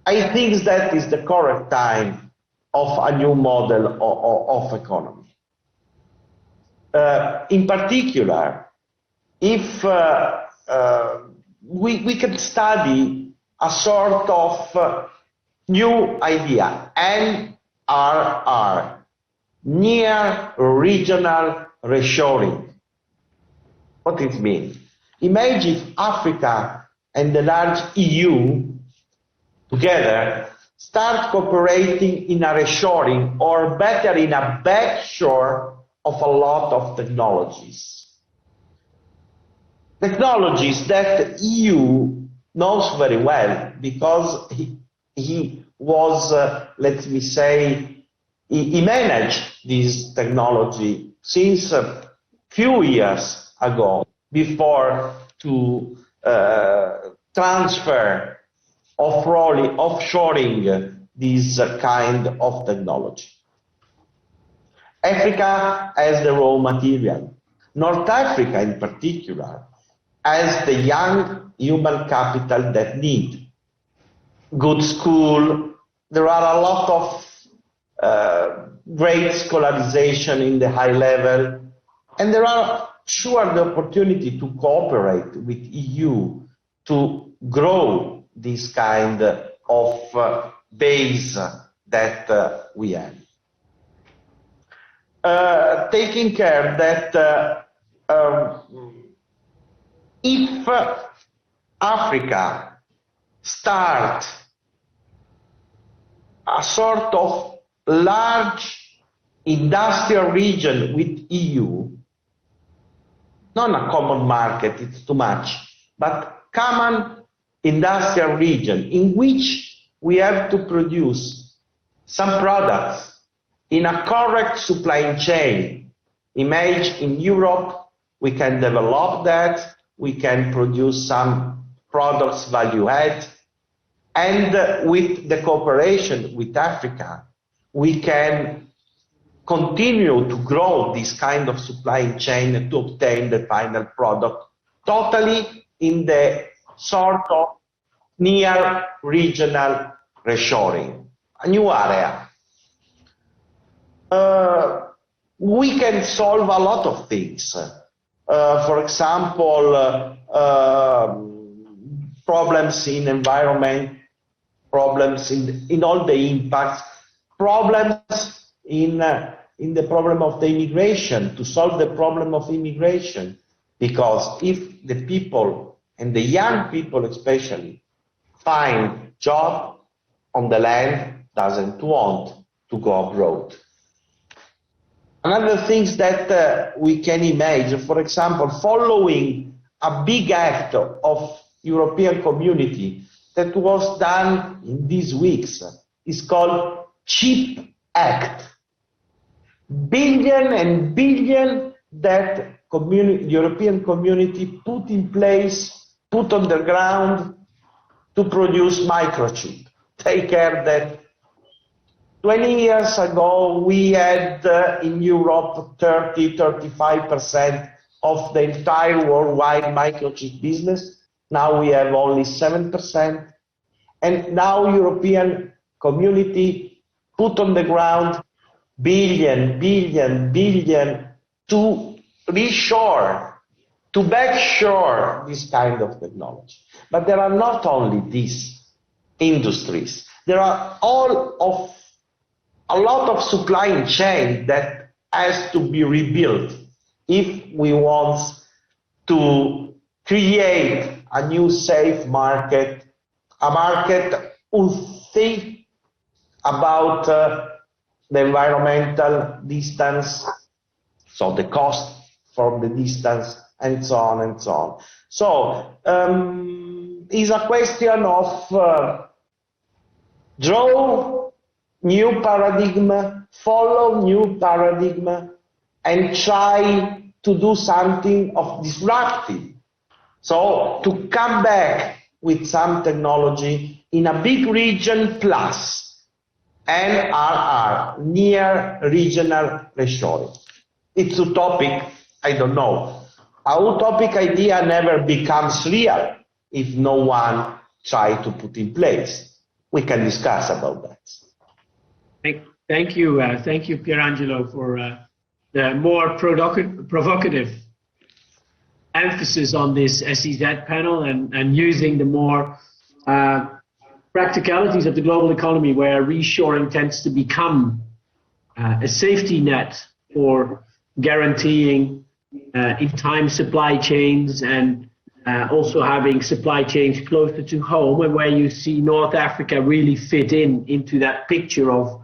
I think that is the correct time of a new model of economy. In particular, if we can study a sort of new idea, NRR, near regional reshoring. What it means? Imagine if Africa and the large EU together start cooperating in a reshoring, or better, in a backshore of a lot of technologies. Technologies that the EU knows very well, because he was, let me say, he managed this technology since a few years ago, before to transfer offshoring this kind of technology. Africa has the raw material. North Africa in particular has the young human capital that need good school. There are a lot of great scholarization in the high level, and there are sure the opportunity to cooperate with EU to grow this kind of base that we have. Taking care that if Africa start a sort of large industrial region with EU, not a common market, it's too much, but common industrial region in which we have to produce some products in a correct supply chain. Imagine in Europe, we can develop that, we can produce some products value add, and with the cooperation with Africa, we can continue to grow this kind of supply chain to obtain the final product totally in the sort of near regional reshoring, a new area. We can solve a lot of things. For example, problems in environment, problems in all the impacts, problems in the problem of the immigration, to solve the problem of immigration. Because if the people, and the young people especially, find job on the land, doesn't want to go abroad. Another things that we can imagine, for example, following a big act of European community that was done in these weeks, is called CHIP Act. Billion and billion that European community put in place, put on the ground to produce microchip. Take care that 20 years ago we had in Europe 30-35% of the entire worldwide microchip business. Now we have only 7%. And now European community put on the ground billion to reshore, to backshore this kind of technology. But there are not only these industries. There are a lot of supply chain that has to be rebuilt if we want to create a new safe market, a market who think about the environmental distance, so the cost for the distance, and so on and so on. So it's a question of draw new paradigm, follow new paradigm, and try to do something of disruptive. So to come back with some technology in a big region plus NRR, near regional reshoring. It's utopic, I don't know. a utopic idea never becomes real if no one tries to put in place. We can discuss about that. Thank you, Pierangelo, for the more provocative emphasis on this SEZ panel and using the more practicalities of the global economy, where reshoring tends to become a safety net for guaranteeing in-time supply chains and also having supply chains closer to home, and where you see North Africa really fit into that picture of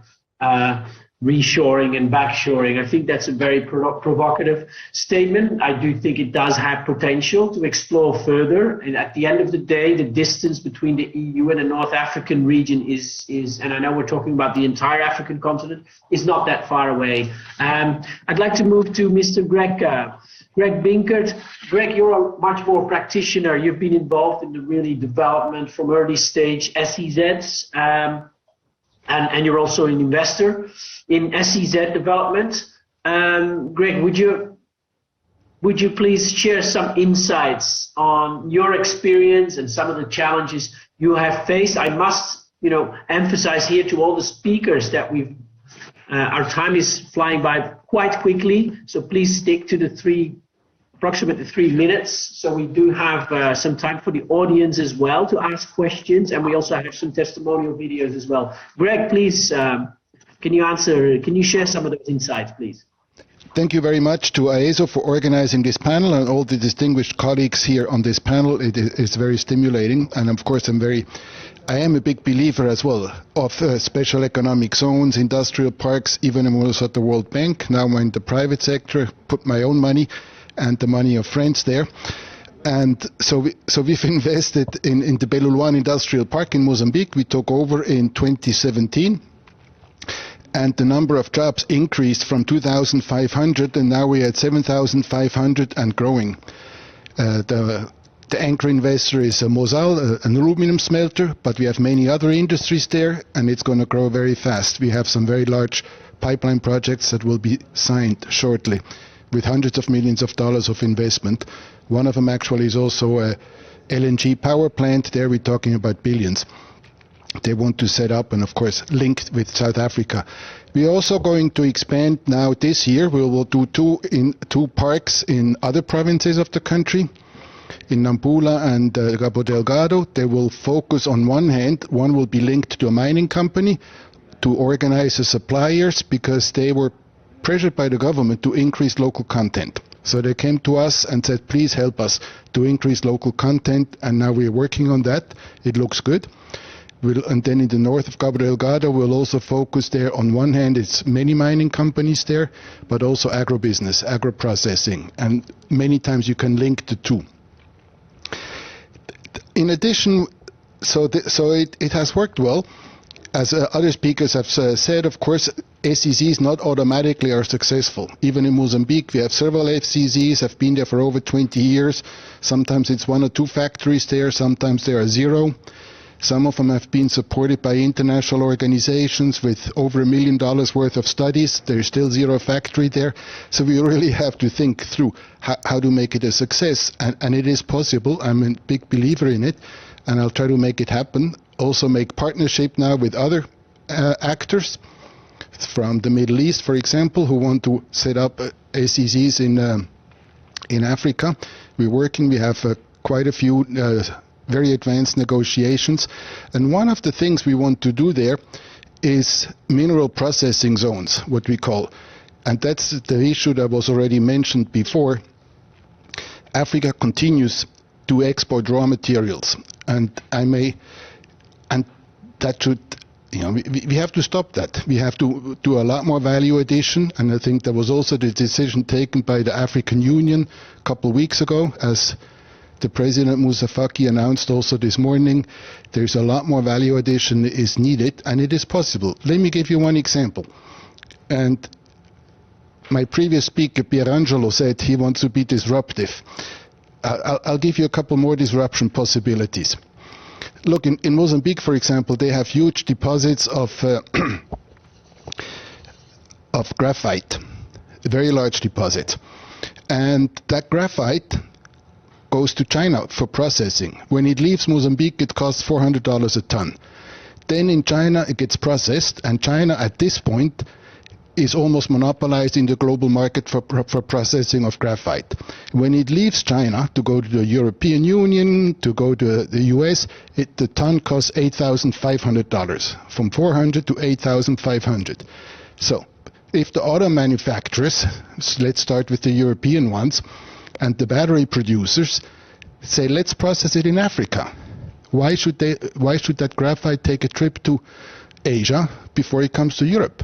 reshoring and backshoring. I think that's a very provocative statement. I do think it does have potential to explore further. And at the end of the day, the distance between the EU and the North African region is, and I know we're talking about the entire African continent, is not that far away. I'd like to move to Mr. Greg Binkert. Greg, you're a much more practitioner. You've been involved in the really development from early stage SEZs. And you're also an investor in SEZ development. Greg, would you please share some insights on your experience and some of the challenges you have faced? I must, emphasize here to all the speakers that our time is flying by quite quickly. So please stick to the approximately 3 minutes, so we do have some time for the audience as well to ask questions, and we also have some testimonial videos as well. Greg, please, can you share some of those insights, please? Thank you very much to AESO for organizing this panel and all the distinguished colleagues here on this panel. It is very stimulating, and of course I am a big believer as well of special economic zones, industrial parks, even I'm also at the World Bank. Now I'm in the private sector, put my own money and the money of friends there. And so we've invested in the Beluluan Industrial Park in Mozambique. We took over in 2017. And the number of jobs increased from 2,500, and now we're at 7,500 and growing. The anchor investor is Mozal, an aluminum smelter, but we have many other industries there, and it's going to grow very fast. We have some very large pipeline projects that will be signed shortly, with hundreds of millions of dollars of investment. One of them actually is also a LNG power plant. There we're talking about billions. They want to set up, and of course linked with South Africa. We're also going to expand now this year. We will do two parks in other provinces of the country, in Nampula and Cabo Delgado. They will focus on one hand, one will be linked to a mining company to organize the suppliers, because they were pressured by the government to increase local content. So they came to us and said, please help us to increase local content, and now we're working on that. It looks good. And then in the north of Cabo Delgado, we'll also focus there. On one hand, it's many mining companies there, but also agribusiness, agro-processing, and many times you can link the two. In addition, it has worked well. As other speakers have said, of course, SEZs not automatically are successful. Even in Mozambique, we have several SEZs, have been there for over 20 years. Sometimes it's 1 or 2 factories there, sometimes there are 0. Some of them have been supported by international organizations with over $1 million worth of studies. There's still 0 factory there. So we really have to think through how to make it a success. And it is possible. I'm a big believer in it, and I'll try to make it happen. Also make partnership now with other actors from the Middle East, for example, who want to set up SEZs in Africa. We're working. We have quite a few very advanced negotiations. And one of the things we want to do there is mineral processing zones, what we call. And that's the issue that was already mentioned before. Africa continues to export raw materials. And that should, we have to stop that. We have to do a lot more value addition. And I think there was also the decision taken by the African Union a couple of weeks ago, as the President Muzafaki announced also this morning. There's a lot more value addition is needed, and it is possible. Let me give you one example. And my previous speaker, Pierangelo, said he wants to be disruptive. I'll give you a couple more disruption possibilities. Look, in Mozambique, for example, they have huge deposits of graphite. a very large deposit. And that graphite goes to China for processing. When it leaves Mozambique, it costs $400 a ton. Then in China, it gets processed, and China at this point is almost monopolized in the global market for processing of graphite. When it leaves China to go to the European Union, to go to the US, the ton costs $8,500, from $400 to $8,500. So if the auto manufacturers, let's start with the European ones, and the battery producers say, let's process it in Africa. Why should that graphite take a trip to Asia before it comes to Europe?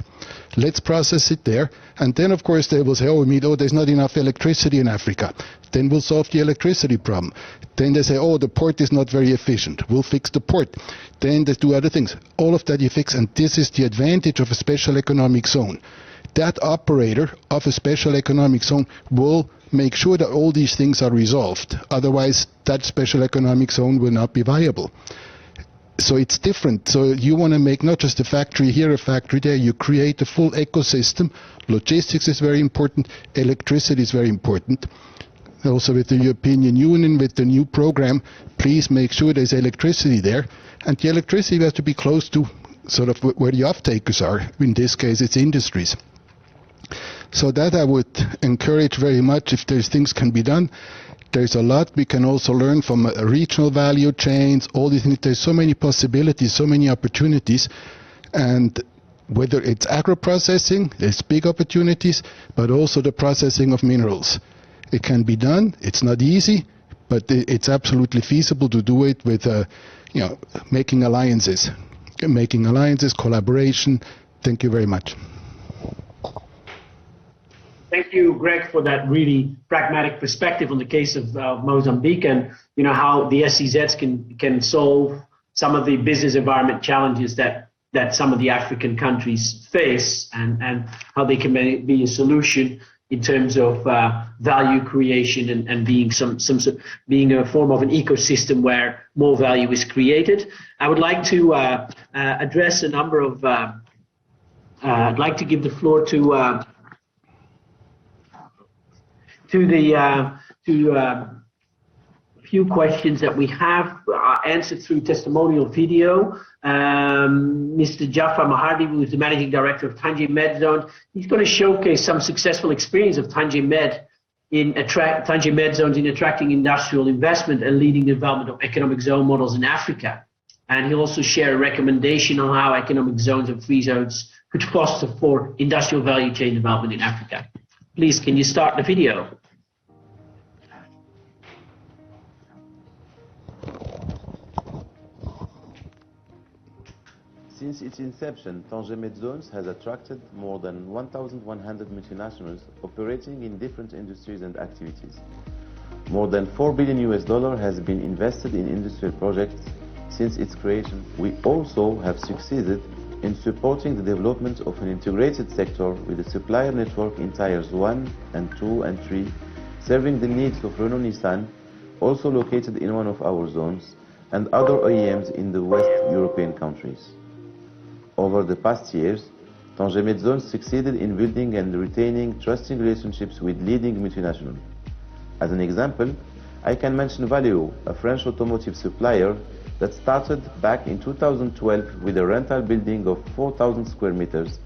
Let's process it there. And then, of course, they will say, there's not enough electricity in Africa. Then we'll solve the electricity problem. Then they say, the port is not very efficient. We'll fix the port. Then they do other things. All of that you fix, and this is the advantage of a special economic zone. That operator of a special economic zone will make sure that all these things are resolved. Otherwise, that special economic zone will not be viable. So it's different. So you want to make not just a factory here, a factory there. You create a full ecosystem. Logistics is very important. Electricity is very important. Also with the European Union, with the new program, please make sure there's electricity there. And the electricity has to be close to sort of where the off-takers are. In this case, it's industries. So that I would encourage very much if there's things can be done. There's a lot we can also learn from regional value chains, all these things. There's so many possibilities, so many opportunities. And whether it's agro-processing, there's big opportunities, but also the processing of minerals. It can be done. It's not easy, but it's absolutely feasible to do it with, making alliances. Collaboration. Thank you very much. Thank you, Greg, for that really pragmatic perspective on the case of Mozambique, and how the SEZs can solve some of the business environment challenges that some of the African countries face, and how they can be a solution in terms of value creation and being a form of an ecosystem where more value is created. I would like to address a number of. I'd like to give the floor to a few questions that we have answered through testimonial video. Mr. Jafar Mahardi, who is the Managing Director of Tanje Med Zone, he's going to showcase some successful experience of Tanje Med Zones in attracting industrial investment and leading the development of economic zone models in Africa. And he'll also share a recommendation on how economic zones and free zones could foster for industrial value chain development in Africa. Please, can you start the video? Since its inception, Tanje Med Zones has attracted more than 1,100 multinationals operating in different industries and activities. More than $4 billion has been invested in industrial projects since its creation. We also have succeeded in supporting the development of an integrated sector with a supplier network in tiers 1 and 2 and 3, serving the needs of Renault-Nissan, also located in one of our zones, and other OEMs in the West European countries. Over the past years, Tanje Med Zones succeeded in building and retaining trusting relationships with leading multinationals. As an example, I can mention Valeo, a French automotive supplier that started back in 2012 with a rental building of 4,000 square meters,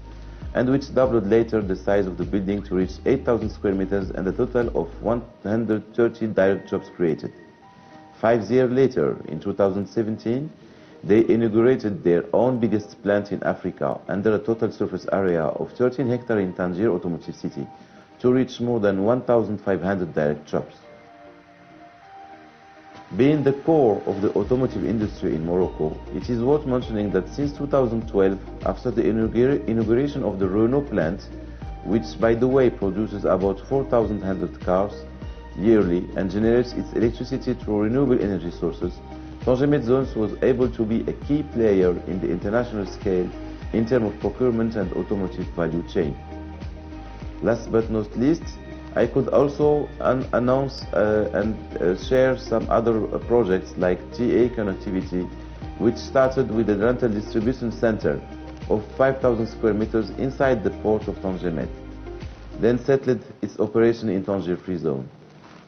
and which doubled later the size of the building to reach 8,000 square meters and a total of 130 direct jobs created. 5 years later, in 2017, they inaugurated their own biggest plant in Africa under a total surface area of 13 hectares in Tangier Automotive City to reach more than 1,500 direct jobs. Being the core of the automotive industry in Morocco, it is worth mentioning that since 2012, after the inauguration of the Renault plant, which by the way produces about 4,100 cars yearly and generates its electricity through renewable energy sources, Tanje Med Zones was able to be a key player in the international scale in terms of procurement and automotive value chain. Last but not least, I could also announce and share some other projects like TA Connectivity, which started with a rental distribution center of 5,000 square meters inside the port of Tanje Med. then settled its operation in Tangier Free Zone.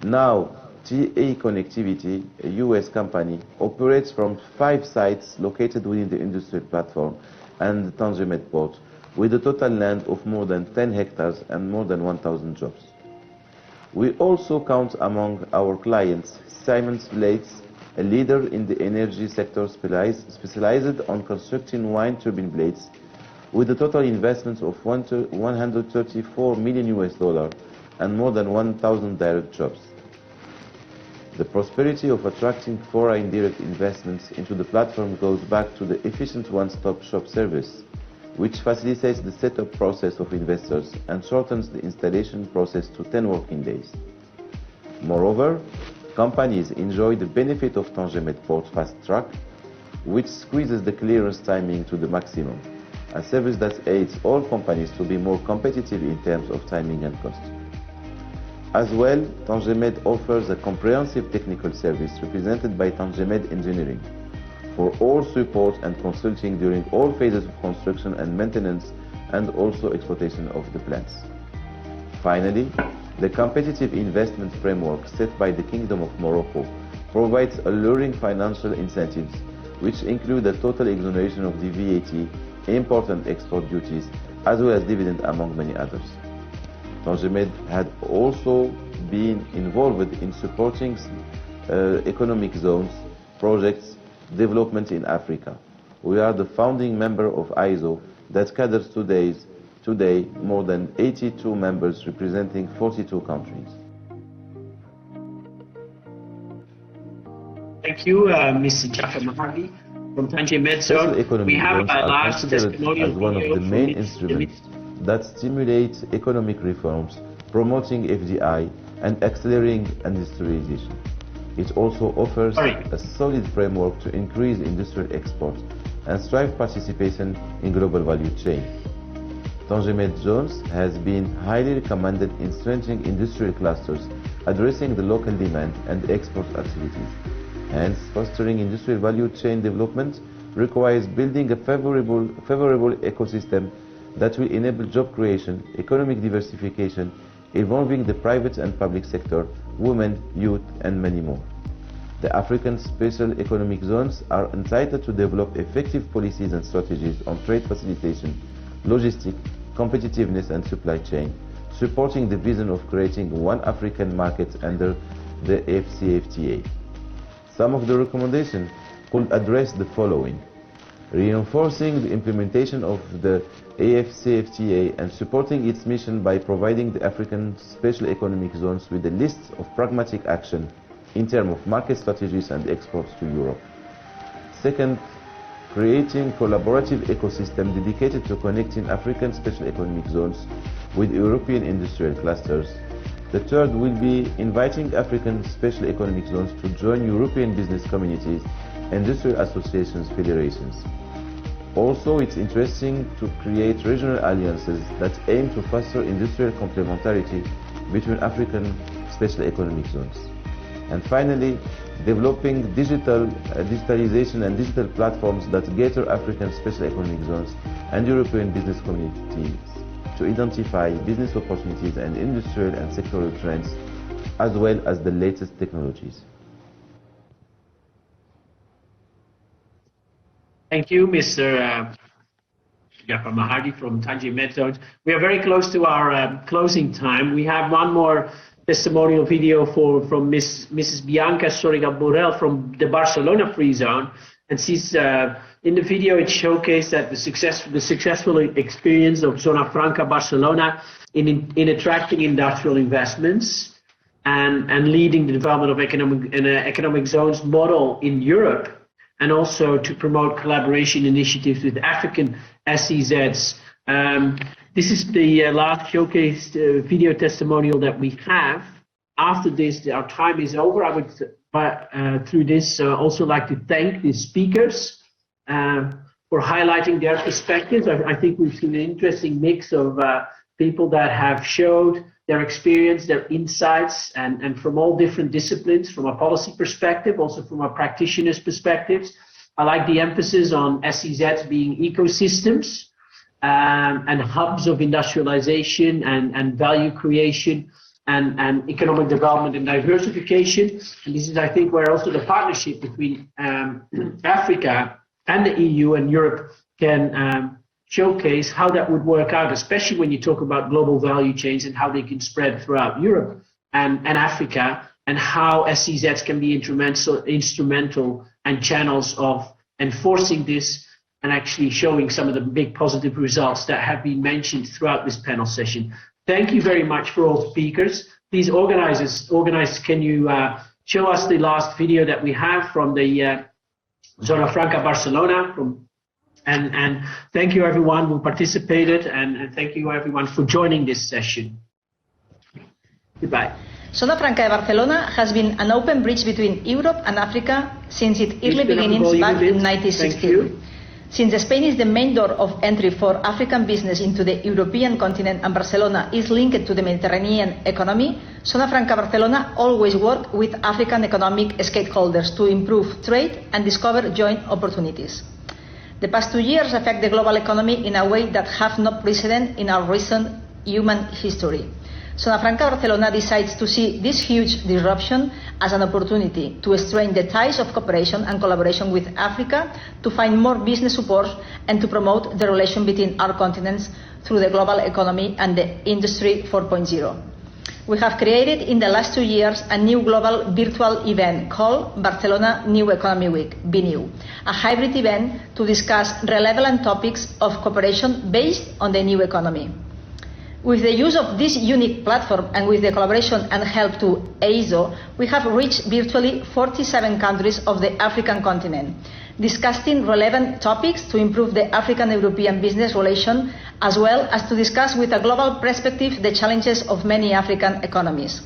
Now, TA Connectivity, a US company, operates from 5 sites located within the industrial platform and the Tangier Med port, with a total land of more than 10 hectares and more than 1,000 jobs. We also count among our clients Siemens Blades, a leader in the energy sector specialized on constructing wind turbine blades, with a total investment of 134 million US dollars and more than 1,000 direct jobs. The prosperity of attracting foreign direct investments into the platform goes back to the efficient one-stop shop service, which facilitates the setup process of investors and shortens the installation process to 10 working days. Moreover, companies enjoy the benefit of Tangier Med Port Fast Track, which squeezes the clearance timing to the maximum, a service that aids all companies to be more competitive in terms of timing and cost. As well, Tangier Med offers a comprehensive technical service represented by Tangier Med Engineering for all support and consulting during all phases of construction and maintenance and also exploitation of the plants. Finally, the competitive investment framework set by the Kingdom of Morocco provides alluring financial incentives, which include a total exoneration of the VAT, import and export duties, as well as dividend, among many others. Tangier Med had also been involved in supporting economic zones, projects, development in Africa. We are the founding member of ISO that gathers today more than 82 members representing 42 countries. Thank you, Mr. Jafar Mahardi from Tangier Med Zone. We have a last testimonial as one of video the main from instruments that stimulates economic reforms, promoting FDI and accelerating industrialization. It also offers a solid framework to increase industrial exports and strive participation in global value chain. Tangier Med Zones has been highly recommended in strengthening industrial clusters, addressing the local demand and export activities. Hence, fostering industrial value chain development requires building a favorable ecosystem that will enable job creation, economic diversification, involving the private and public sector, women, youth, and many more. The African Special Economic Zones are entitled to develop effective policies and strategies on trade facilitation, logistics, competitiveness and supply chain, supporting the vision of creating one African market under the AFCFTA. Some of the recommendations could address the following: reinforcing the implementation of the AFCFTA and supporting its mission by providing the African Special Economic Zones with a list of pragmatic action in terms of market strategies and exports to Europe. Second, creating collaborative ecosystem dedicated to connecting African Special Economic Zones with European industrial clusters. The third will be inviting African Special Economic Zones to join European business communities, industrial associations, federations. Also, it's interesting to create regional alliances that aim to foster industrial complementarity between African Special Economic Zones. And finally, developing digitalization and digital platforms that gather African Special Economic Zones and European business communities to identify business opportunities and industrial and sectoral trends, as well as the latest technologies. Thank you, Mr. Jafar Mahardi from Tangier Med Zone. We are very close to our closing time. We have one more testimonial video from Mrs. Bianca Soriga-Borrell from the Barcelona Free Zone. And she's, in the video, it showcased that the successful experience of Zona Franca Barcelona in attracting industrial investments and leading the development of economic zones model in Europe, and also to promote collaboration initiatives with African SEZs. This is the last showcased video testimonial that we have. After this, our time is over. I would, through this, also like to thank the speakers for highlighting their perspectives. I think we've seen an interesting mix of people that have showed their experience, their insights, and from all different disciplines, from a policy perspective, also from a practitioner's perspectives. I like the emphasis on SEZs being ecosystems, and hubs of industrialization and value creation and economic development and diversification. And this is, I think, where also the partnership between Africa and the EU and Europe can showcase how that would work out, especially when you talk about global value chains and how they can spread throughout Europe and Africa, and how SEZs can be instrumental and channels of enforcing this and actually showing some of the big positive results that have been mentioned throughout this panel session. Thank you very much for all speakers. Please, organizers, can you show us the last video that we have from the Zona Franca Barcelona? And thank you everyone who participated, and thank you everyone for joining this session. Goodbye. Zona Franca de Barcelona has been an open bridge between Europe and Africa since its early beginnings back in 1960. Since Spain is the main door of entry for African business into the European continent and Barcelona is linked to the Mediterranean economy, Zona Franca Barcelona always worked with African economic stakeholders to improve trade and discover joint opportunities. The past 2 years affect the global economy in a way that have no precedent in our recent human history. Zona Franca Barcelona decides to see this huge disruption as an opportunity to strengthen the ties of cooperation and collaboration with Africa, to find more business support, and to promote the relation between our continents through the global economy and the Industry 4.0. We have created in the last 2 years a new global virtual event called Barcelona New Economy Week, BNEW, a hybrid event to discuss relevant topics of cooperation based on the new economy. With the use of this unique platform and with the collaboration and help to EASO, we have reached virtually 47 countries of the African continent, discussing relevant topics to improve the African-European business relation, as well as to discuss with a global perspective the challenges of many African economies.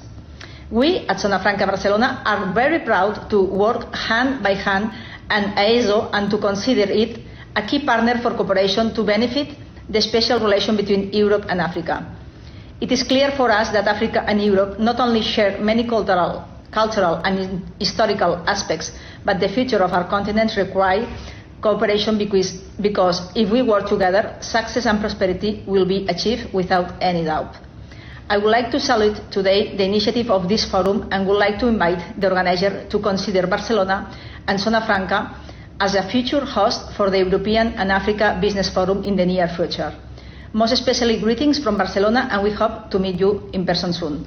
We at Zona Franca Barcelona are very proud to work hand by hand and EASO and to consider it a key partner for cooperation to benefit the special relation between Europe and Africa. It is clear for us that Africa and Europe not only share many cultural and historical aspects, but the future of our continents require cooperation because if we work together, success and prosperity will be achieved without any doubt. I would like to salute today the initiative of this forum and would like to invite the organizer to consider Barcelona and Zona Franca as a future host for the European and Africa Business Forum in the near future. Most especially greetings from Barcelona, and we hope to meet you in person soon.